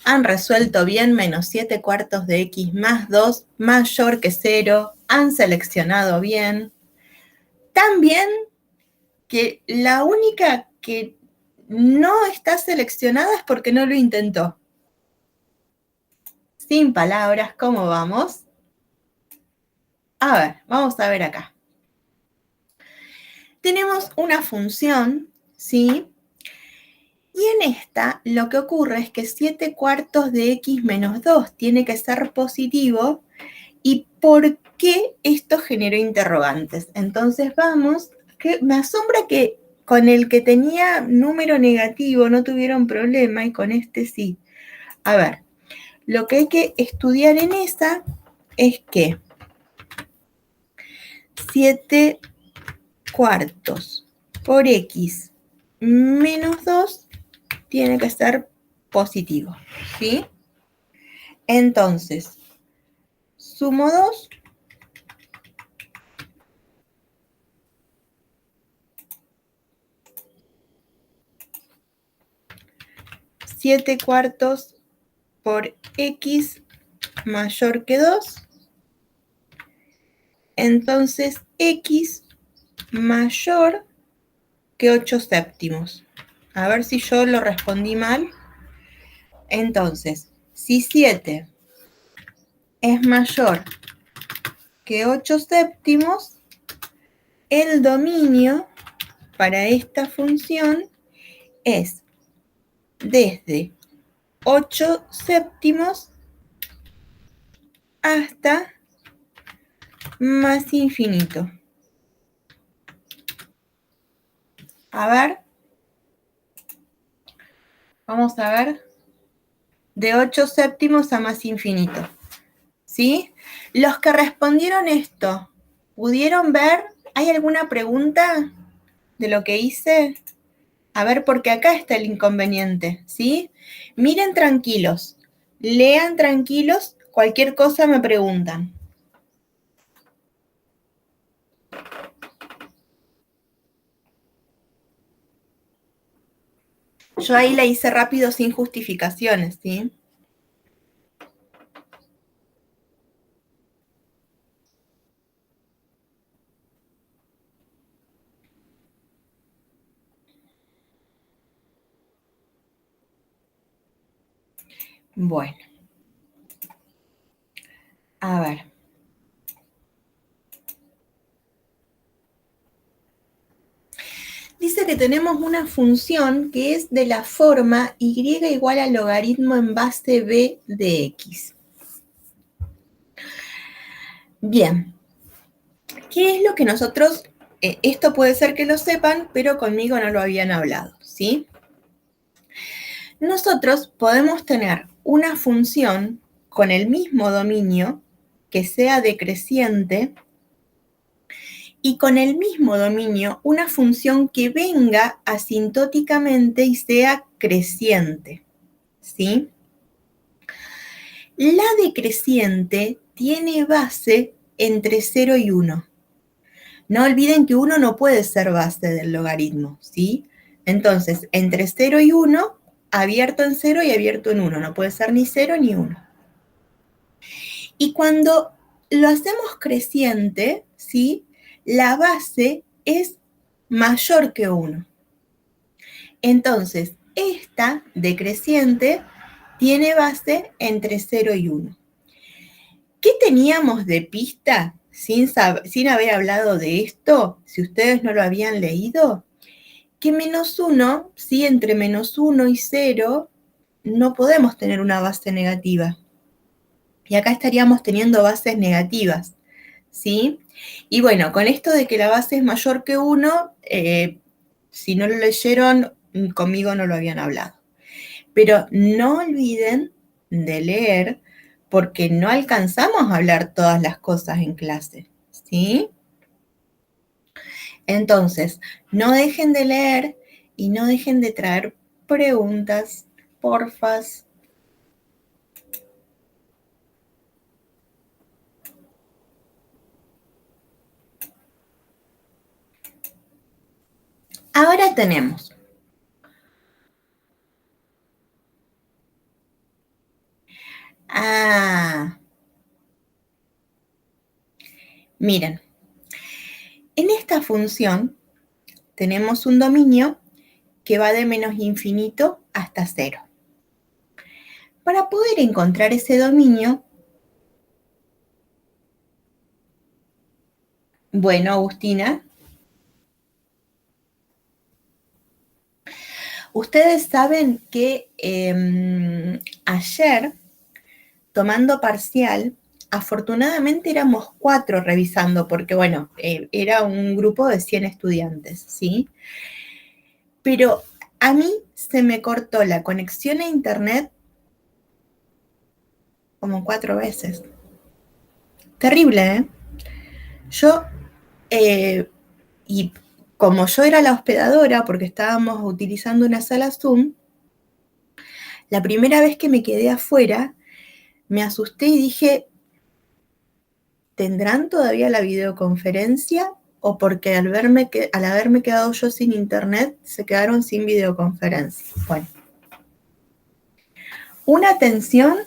han resuelto bien menos 7 cuartos de x más 2 mayor que 0. Han seleccionado bien. Tan bien que la única que no está seleccionada es porque no lo intentó. Sin palabras, ¿cómo vamos? A ver, vamos a ver acá. Tenemos una función, ¿sí? Y en esta lo que ocurre es que 7 cuartos de x menos 2 tiene que ser positivo. ¿Y por qué esto generó interrogantes? Entonces vamos, que me asombra que con el que tenía número negativo no tuvieron problema y con este sí. A ver, lo que hay que estudiar en esa es que 7 cuartos por x menos 2 tiene que ser positivo, ¿sí? Entonces, sumo 2. 7 cuartos por x mayor que 2. Entonces, x mayor que 8 séptimos. A ver si yo lo respondí mal. Entonces, si 7 es mayor que 8 séptimos, el dominio para esta función es desde 8 séptimos hasta más infinito. A ver. Vamos a ver. De 8 séptimos a más infinito. ¿Sí? Los que respondieron esto, ¿pudieron ver? ¿Hay alguna pregunta de lo que hice? A ver, porque acá está el inconveniente, ¿sí? Miren tranquilos, lean tranquilos, cualquier cosa me preguntan. Yo ahí la hice rápido sin justificaciones, ¿sí? Bueno. A ver. Dice que tenemos una función que es de la forma y igual al logaritmo en base b de x. Bien, ¿qué es lo que nosotros, esto puede ser que lo sepan, pero conmigo no lo habían hablado, ¿sí? Nosotros podemos tener una función con el mismo dominio que sea decreciente y con el mismo dominio una función que venga asintóticamente y sea creciente, ¿sí? La decreciente tiene base entre 0 y 1. No olviden que 1 no puede ser base del logaritmo, ¿sí? Entonces, entre 0 y 1, abierto en 0 y abierto en 1. No puede ser ni 0 ni 1. Y cuando lo hacemos creciente, ¿sí? La base es mayor que 1. Entonces, esta decreciente tiene base entre 0 y 1. ¿Qué teníamos de pista sin haber hablado de esto? Si ustedes no lo habían leído, que menos 1, ¿sí? Entre menos 1 y 0, no podemos tener una base negativa. Y acá estaríamos teniendo bases negativas, ¿sí? Y bueno, con esto de que la base es mayor que 1, si no lo leyeron, conmigo no lo habían hablado. Pero no olviden de leer, porque no alcanzamos a hablar todas las cosas en clase, ¿sí? Entonces, no dejen de leer y no dejen de traer preguntas, porfas. Ahora tenemos miren, en esta función tenemos un dominio que va de menos infinito hasta 0. Para poder encontrar ese dominio, bueno, Agustina, ustedes saben que ayer, tomando parcial, afortunadamente éramos 4 revisando, porque bueno, era un grupo de 100 estudiantes, ¿sí? Pero a mí se me cortó la conexión a internet como 4 veces. Terrible, ¿eh? Yo, y como yo era la hospedadora, porque estábamos utilizando una sala Zoom, la primera vez que me quedé afuera, me asusté y dije, ¿tendrán todavía la videoconferencia? ¿O porque al haberme quedado yo sin internet, se quedaron sin videoconferencia? Bueno. Una atención.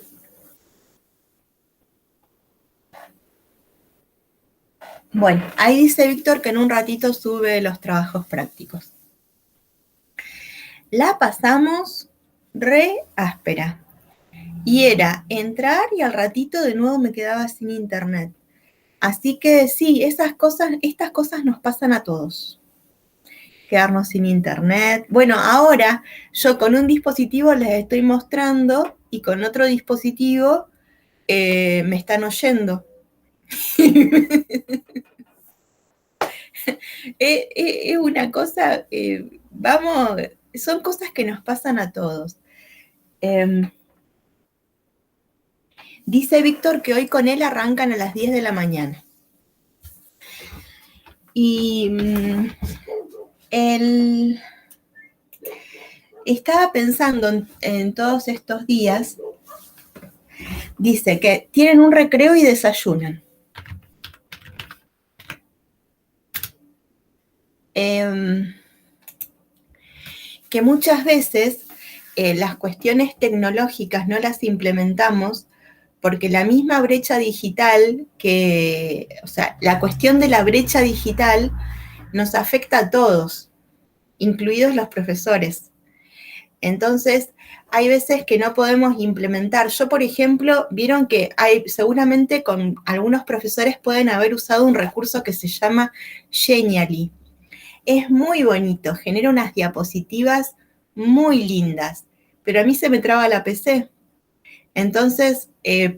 Bueno, ahí dice Víctor que en un ratito sube los trabajos prácticos. La pasamos re áspera. Y era entrar y al ratito de nuevo me quedaba sin internet. Así que sí, estas cosas nos pasan a todos. Quedarnos sin internet. Bueno, ahora yo con un dispositivo les estoy mostrando y con otro dispositivo me están oyendo. Es una cosa, vamos, son cosas que nos pasan a todos. Dice Víctor que hoy con él arrancan a las 10 de la mañana. Y él estaba pensando en todos estos días, dice que tienen un recreo y desayunan. Que muchas veces las cuestiones tecnológicas no las implementamos porque la misma brecha digital, o sea, la cuestión de la brecha digital nos afecta a todos, incluidos los profesores. Entonces, hay veces que no podemos implementar. Yo, por ejemplo, vieron que seguramente con algunos profesores pueden haber usado un recurso que se llama Genially. Es muy bonito, genera unas diapositivas muy lindas, pero a mí se me traba la PC. Entonces,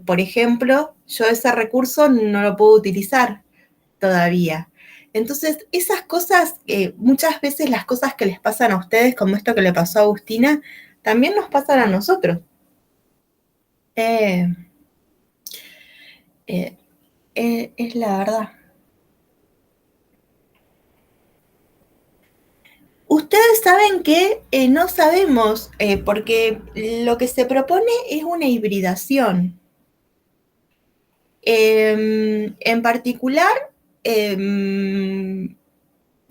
por ejemplo, yo ese recurso no lo puedo utilizar todavía. Entonces, esas cosas, muchas veces las cosas que les pasan a ustedes, como esto que le pasó a Agustina, también nos pasan a nosotros. Es la verdad. Ustedes saben que no sabemos, porque lo que se propone es una hibridación. En particular,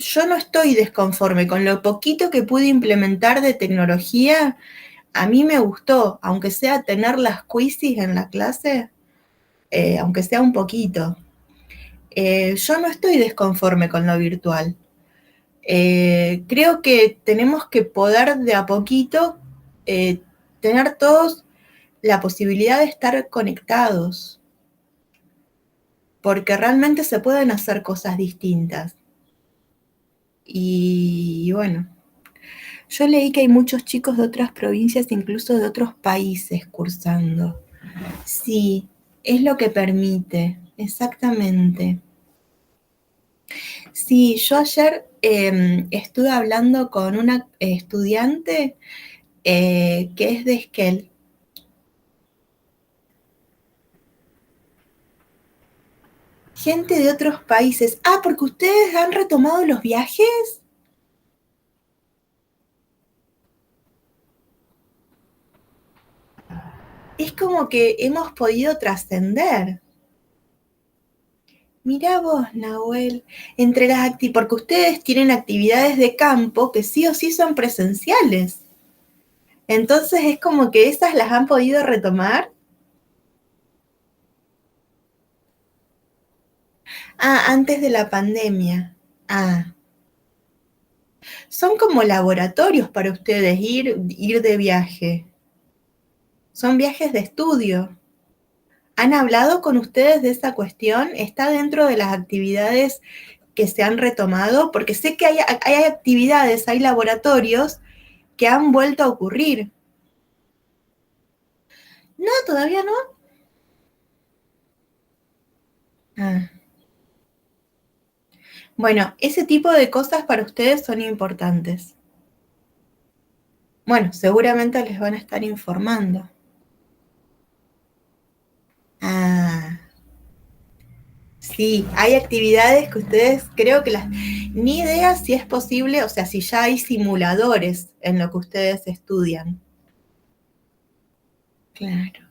yo no estoy desconforme con lo poquito que pude implementar de tecnología. A mí me gustó, aunque sea tener las quizzes en la clase, aunque sea un poquito. Yo no estoy desconforme con lo virtual. Creo que tenemos que poder de a poquito tener todos la posibilidad de estar conectados, porque realmente se pueden hacer cosas distintas. Y bueno, yo leí que hay muchos chicos de otras provincias, incluso de otros países, cursando. Sí, es lo que permite, exactamente. Sí, yo ayer estuve hablando con una estudiante que es de Esquel. Gente de otros países. Ah, porque ustedes han retomado los viajes. Es como que hemos podido trascender. Mirá vos, Nahuel, entre las porque ustedes tienen actividades de campo que sí o sí son presenciales. Entonces es como que esas las han podido retomar. Ah, antes de la pandemia. Ah, son como laboratorios para ustedes ir de viaje. Son viajes de estudio. ¿Han hablado con ustedes de esa cuestión? ¿Está dentro de las actividades que se han retomado? Porque sé que hay actividades, hay laboratorios que han vuelto a ocurrir. No, todavía no. Ah. Bueno, ese tipo de cosas para ustedes son importantes. Bueno, seguramente les van a estar informando. Ah, sí, hay actividades que ustedes creo que ni idea si es posible, o sea, si ya hay simuladores en lo que ustedes estudian. Claro.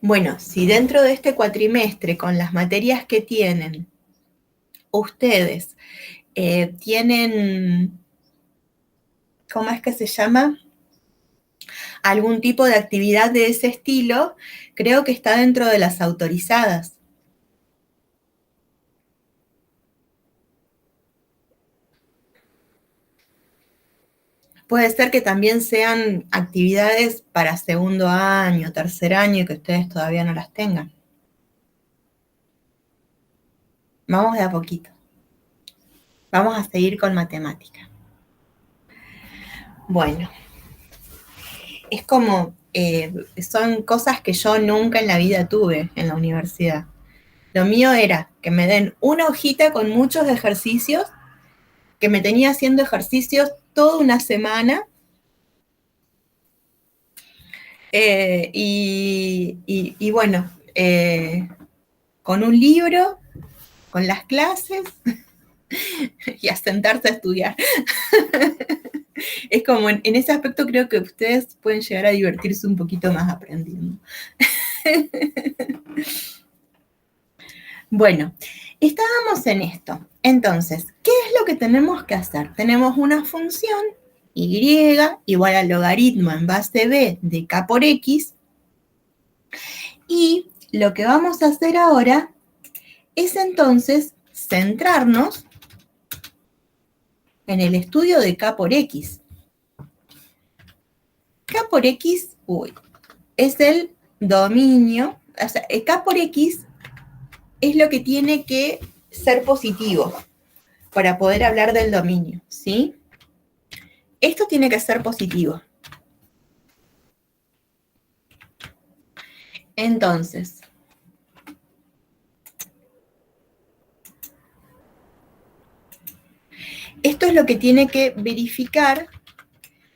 Bueno, si dentro de este cuatrimestre, con las materias que tienen, ustedes tienen, ¿cómo es que se llama? Algún tipo de actividad de ese estilo, creo que está dentro de las autorizadas. Puede ser que también sean actividades para segundo año, tercer año y que ustedes todavía no las tengan. Vamos de a poquito. Vamos a seguir con matemática. Bueno, es como, son cosas que yo nunca en la vida tuve en la universidad. Lo mío era que me den una hojita con muchos ejercicios, que me tenía haciendo ejercicios toda una semana, y bueno, con un libro, con las clases y a sentarse a estudiar. Es como en ese aspecto creo que ustedes pueden llegar a divertirse un poquito más aprendiendo. Bueno, estábamos en esto. Entonces, ¿qué es lo que tenemos que hacer? Tenemos una función y igual al logaritmo en base b de k por x. Y lo que vamos a hacer ahora es entonces centrarnos en el estudio de k por x. K por x, es el dominio, o sea, k por x es lo que tiene que ser positivo para poder hablar del dominio, ¿sí? Esto tiene que ser positivo. Entonces, esto es lo que tiene que verificar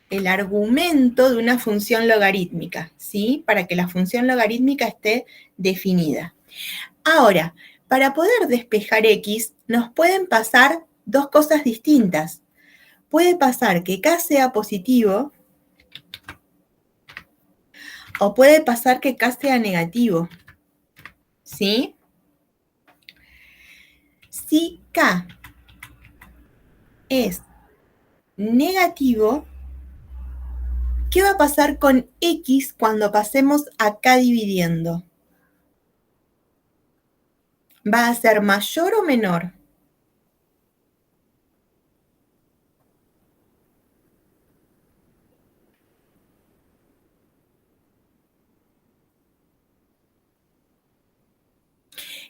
el argumento de una función logarítmica, ¿sí? Para que la función logarítmica esté definida. Ahora, para poder despejar x, nos pueden pasar dos cosas distintas. Puede pasar que k sea positivo o puede pasar que k sea negativo, ¿sí? Si K es negativo, ¿qué va a pasar con X cuando pasemos a K dividiendo? ¿Va a ser mayor o menor?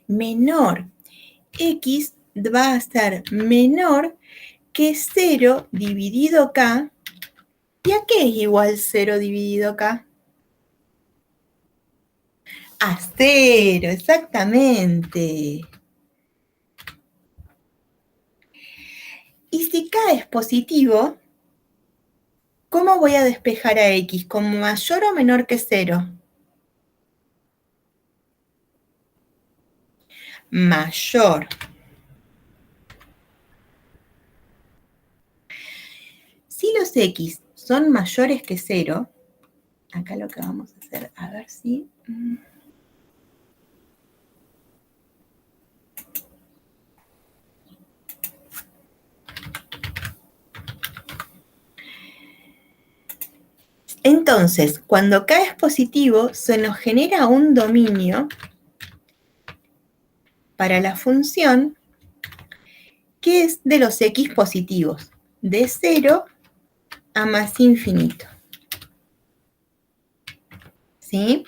Menor. X va a ser menor que 0 dividido K. ¿Y a qué es igual 0 dividido K? A 0, exactamente. Y si K es positivo, ¿cómo voy a despejar a X? ¿Como mayor o menor que 0? Mayor. Si los X son mayores que 0, acá lo que vamos a hacer, a ver si... Entonces, cuando K es positivo, se nos genera un dominio para la función que es de los X positivos, de 0 a más infinito. ¿Sí?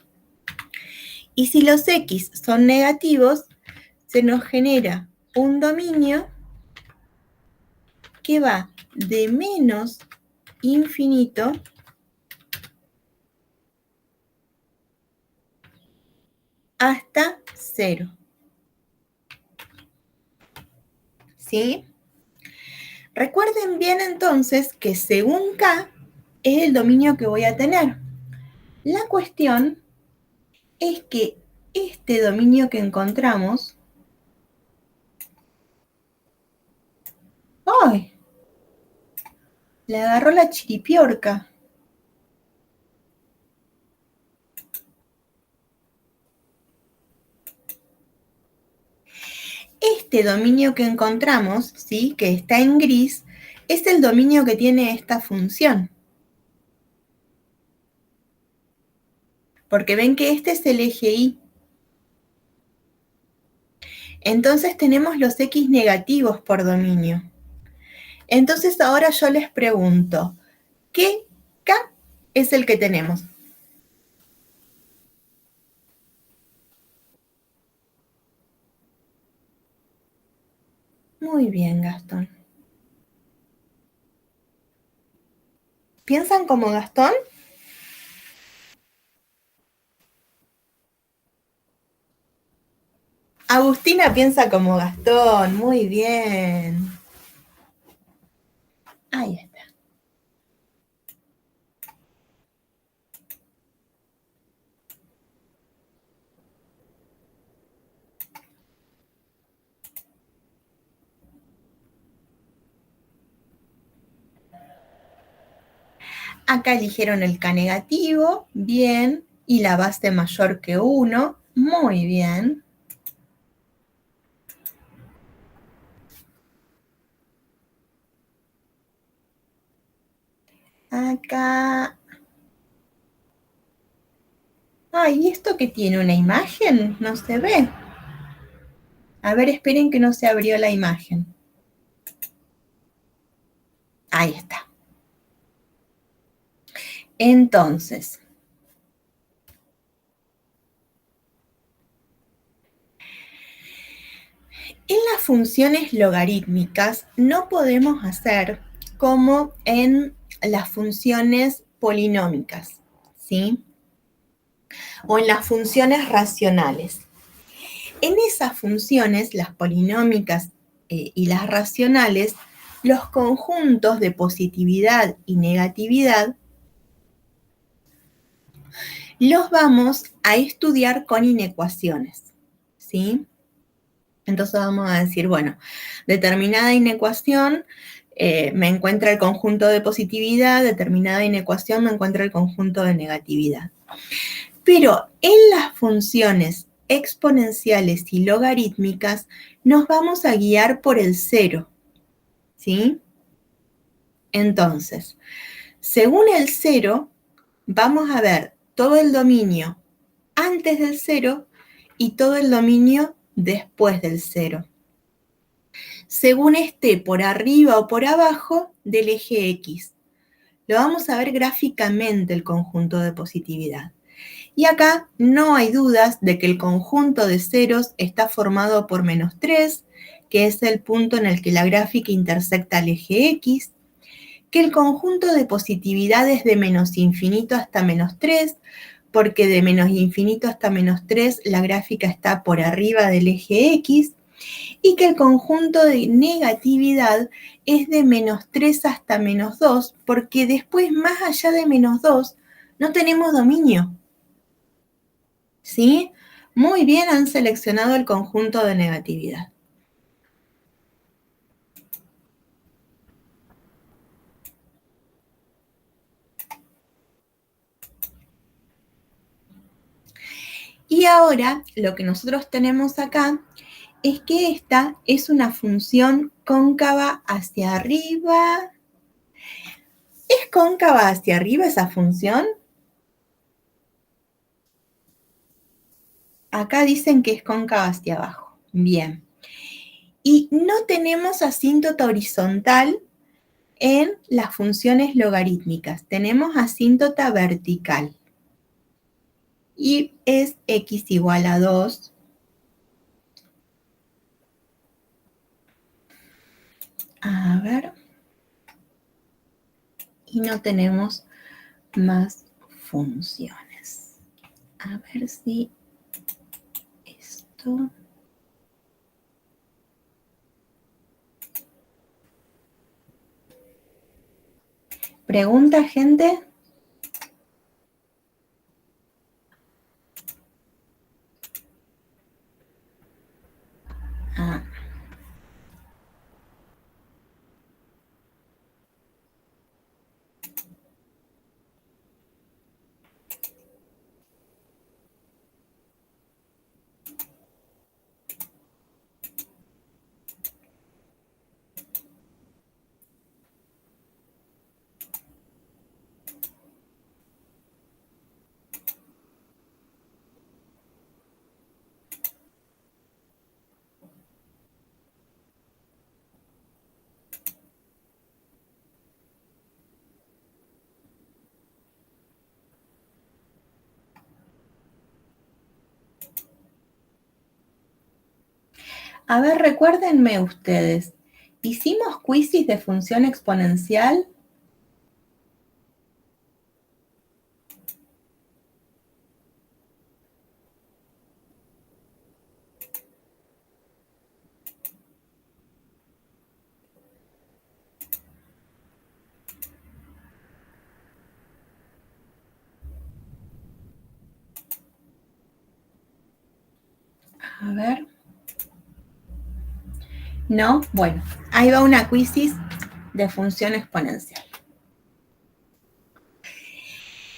Y si los X son negativos, se nos genera un dominio que va de menos infinito hasta 0. ¿Sí? Recuerden bien entonces que según K es el dominio que voy a tener. La cuestión es que este dominio que encontramos... ¡Ay! Le agarró la chiripiorca. Este dominio que encontramos, ¿sí?, que está en gris, es el dominio que tiene esta función. Porque ven que este es el eje Y. Entonces tenemos los X negativos por dominio. Entonces ahora yo les pregunto, ¿qué K es el que tenemos? Muy bien, Gastón. ¿Piensan como Gastón? Agustina piensa como Gastón, muy bien. Ahí está. Acá eligieron el K negativo, bien, y la base mayor que 1, muy bien. Acá... Ay, ¿y esto qué tiene? ¿Una imagen? No se ve. A ver, esperen que no se abrió la imagen. Ahí está. Entonces, en las funciones logarítmicas no podemos hacer como en las funciones polinómicas, ¿sí? O en las funciones racionales. En esas funciones, las polinómicas y las racionales, los conjuntos de positividad y negatividad los vamos a estudiar con inecuaciones, ¿sí? Entonces vamos a decir, bueno, determinada inecuación me encuentra el conjunto de positividad, determinada inecuación me encuentra el conjunto de negatividad. Pero en las funciones exponenciales y logarítmicas, nos vamos a guiar por el cero, ¿sí? Entonces, según el cero, vamos a ver todo el dominio antes del cero y todo el dominio después del cero, según esté por arriba o por abajo del eje X. Lo vamos a ver gráficamente el conjunto de positividad. Y acá no hay dudas de que el conjunto de ceros está formado por -3, que es el punto en el que la gráfica intersecta el eje X, que el conjunto de positividad es de -infinito hasta -3, porque de -infinito hasta -3 la gráfica está por arriba del eje X, y que el conjunto de negatividad es de -3 hasta -2, porque después, más allá de -2, no tenemos dominio. ¿Sí? Muy bien, han seleccionado el conjunto de negatividad. Y ahora, lo que nosotros tenemos acá es que esta es una función cóncava hacia arriba. ¿Es cóncava hacia arriba esa función? Acá dicen que es cóncava hacia abajo. Bien. Y no tenemos asíntota horizontal en las funciones logarítmicas. Tenemos asíntota vertical. Y es x igual a 2. A ver. Y no tenemos más funciones. A ver si esto... ¿Pregunta, gente? Ah. A ver, recuérdenme ustedes, ¿hicimos quizzes de función exponencial? A ver. ¿No? Bueno, ahí va una quizzes de función exponencial.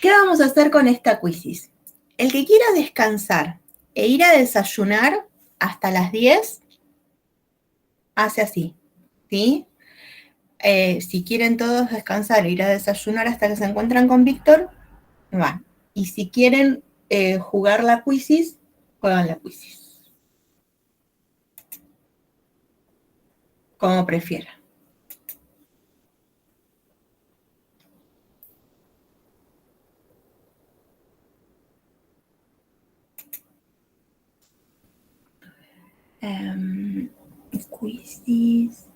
¿Qué vamos a hacer con esta quizzes? El que quiera descansar e ir a desayunar hasta las 10, hace así, ¿sí? Si quieren todos descansar e ir a desayunar hasta que se encuentran con Víctor, van. Y si quieren jugar la quizzes, juegan la quizzes. Como prefieran. Quizzes.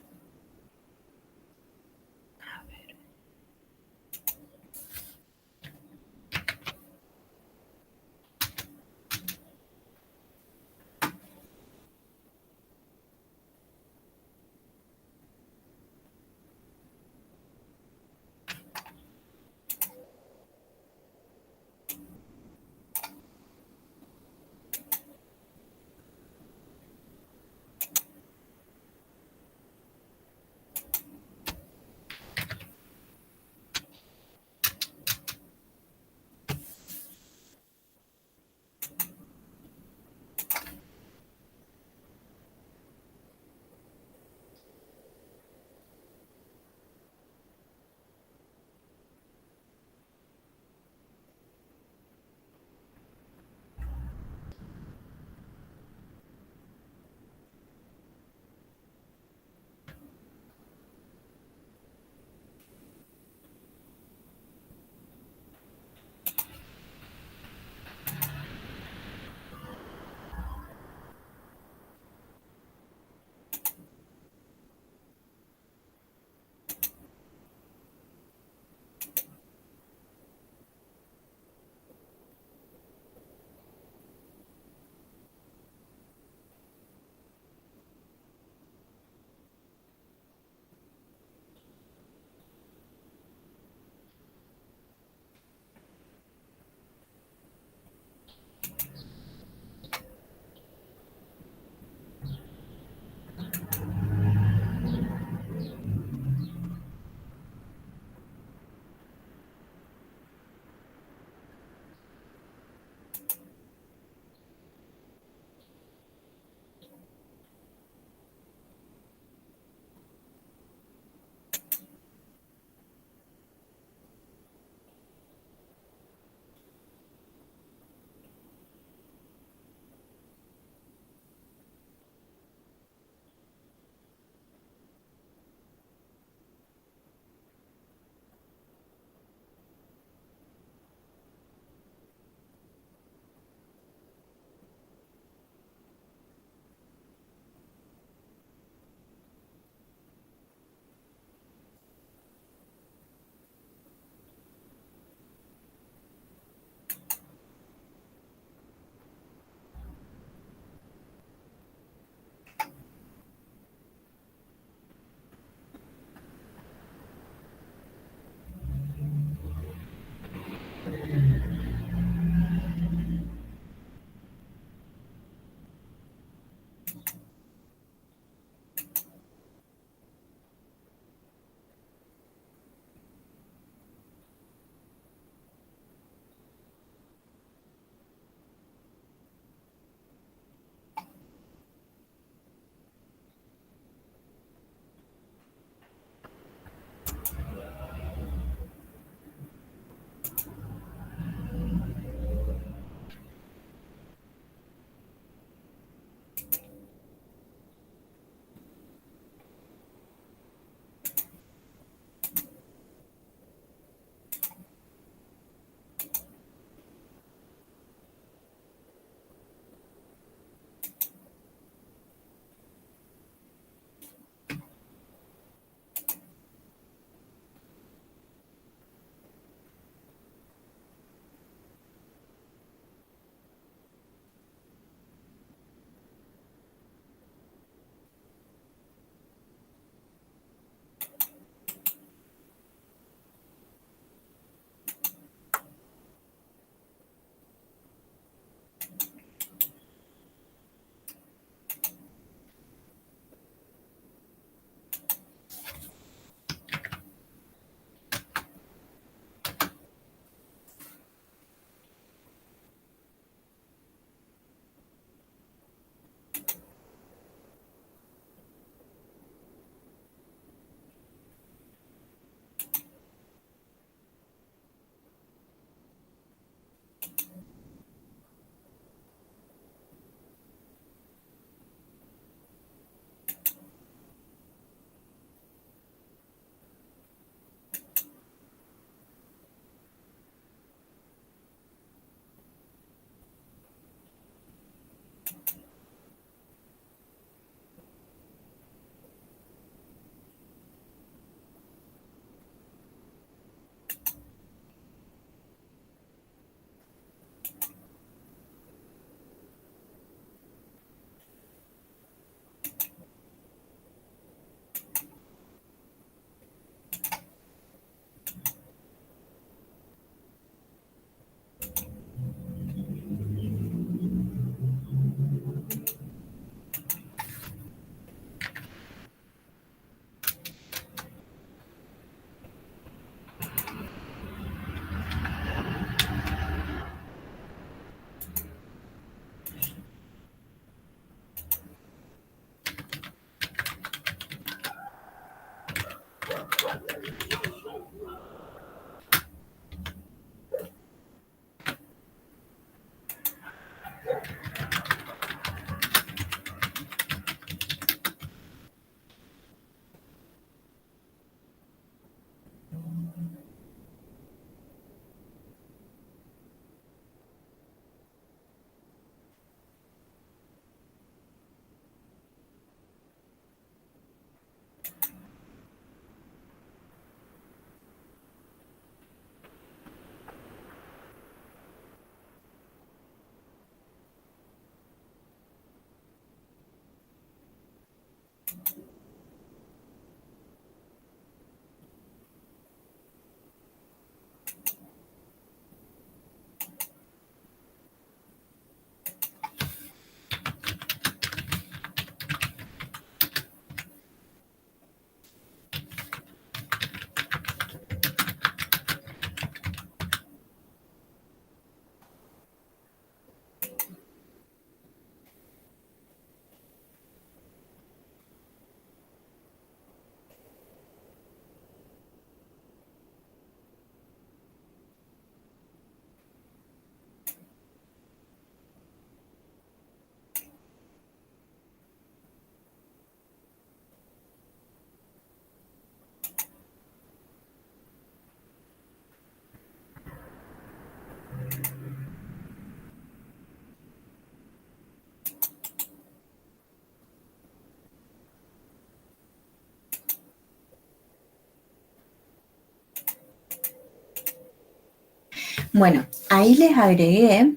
Bueno, ahí les agregué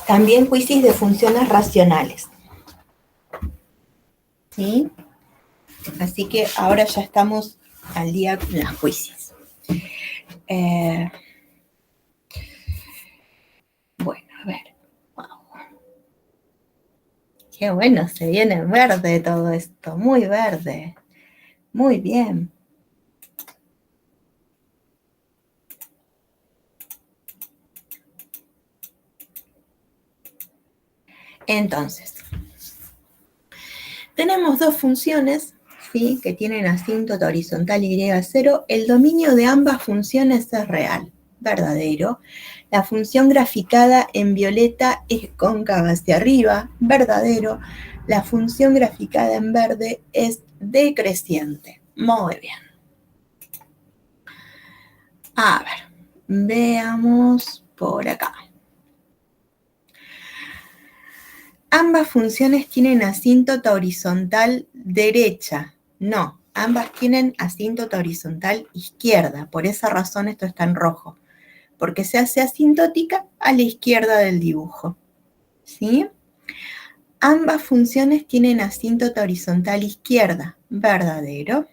también quizzes de funciones racionales. ¿Sí? Así que ahora ya estamos al día con las quizzes. Bueno, a ver. Wow. Qué bueno, se viene verde todo esto, muy verde. Muy bien. Entonces, tenemos dos funciones, ¿sí?, que tienen asíntota horizontal y0. El dominio de ambas funciones es real, verdadero. La función graficada en violeta es cóncava hacia arriba, verdadero. La función graficada en verde es decreciente. Muy bien. A ver, veamos por acá. Ambas funciones tienen asíntota horizontal derecha. No, ambas tienen asíntota horizontal izquierda. Por esa razón esto está en rojo, porque se hace asintótica a la izquierda del dibujo. ¿Sí? Ambas funciones tienen asíntota horizontal izquierda. Verdadero.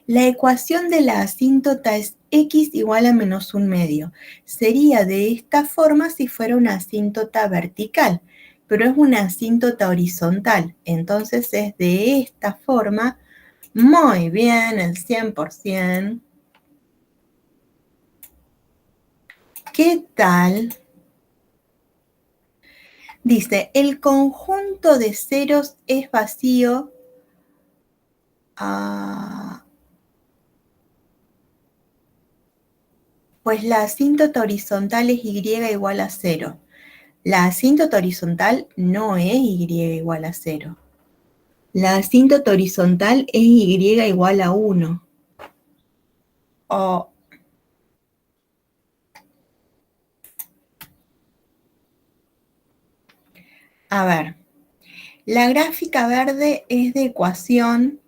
La ecuación de la asíntota es x igual a menos 1/2. Sería de esta forma si fuera una asíntota vertical, pero es una asíntota horizontal, entonces es de esta forma. Muy bien, el 100%. ¿Qué tal? Dice, el conjunto de ceros es vacío. Pues la asíntota horizontal es y igual a 0. La asíntota horizontal no es y igual a 0. La asíntota horizontal es y igual a 1. Oh. A ver, la gráfica verde es de ecuación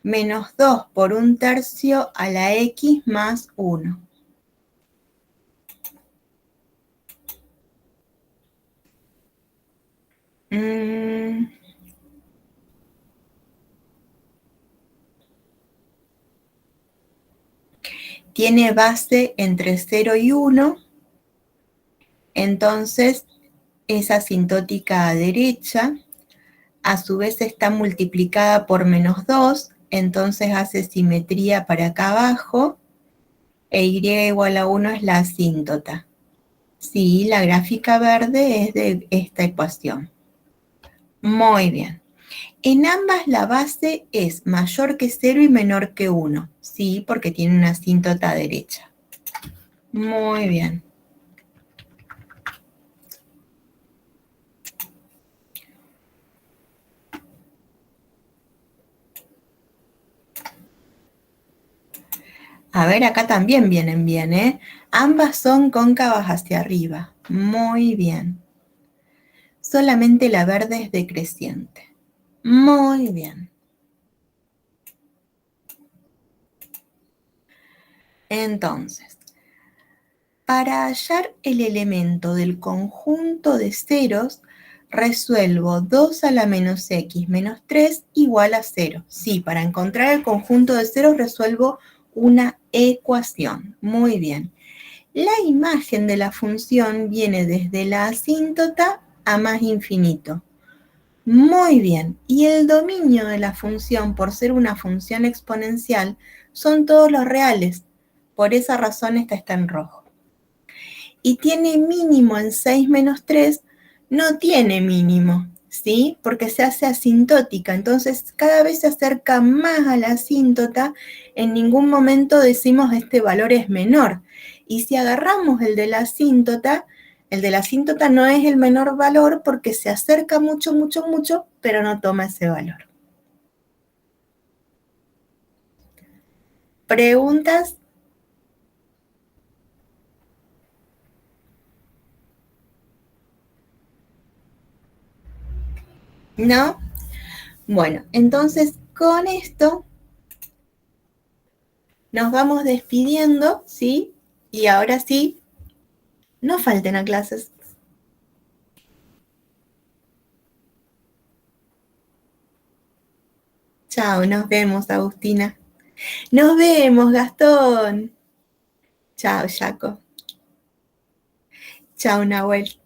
menos 2 por 1/3 a la x más 1. Tiene base entre 0 y 1, entonces es asintótica a derecha. A su vez está multiplicada por menos 2, entonces hace simetría para acá abajo, e y igual a 1 es la asíntota. Sí, la gráfica verde es de esta ecuación. Muy bien. En ambas la base es mayor que 0 y menor que 1. Sí, porque tiene una asíntota derecha. Muy bien. A ver, acá también vienen bien, ¿eh? Ambas son cóncavas hacia arriba. Muy bien. Solamente la verde es decreciente. Muy bien. Entonces, para hallar el elemento del conjunto de ceros, resuelvo 2 a la menos x menos 3 igual a 0. Sí, para encontrar el conjunto de ceros resuelvo una ecuación. Muy bien. La imagen de la función viene desde la asíntota a más infinito. Muy bien. Y el dominio de la función, por ser una función exponencial, son todos los reales. Por esa razón esta está en rojo. Y tiene mínimo en 6 menos 3, no tiene mínimo, ¿sí? Porque se hace asintótica. Entonces, cada vez se acerca más a la asíntota. En ningún momento decimos este valor es menor. Y si agarramos el de la asíntota no es el menor valor porque se acerca mucho, mucho, mucho, pero no toma ese valor. ¿Preguntas? ¿No? Bueno, entonces con esto nos vamos despidiendo, ¿sí? Y ahora sí, no falten a clases. Chao, nos vemos, Agustina. Nos vemos, Gastón. Chao, Jaco. Chao, Nahuel.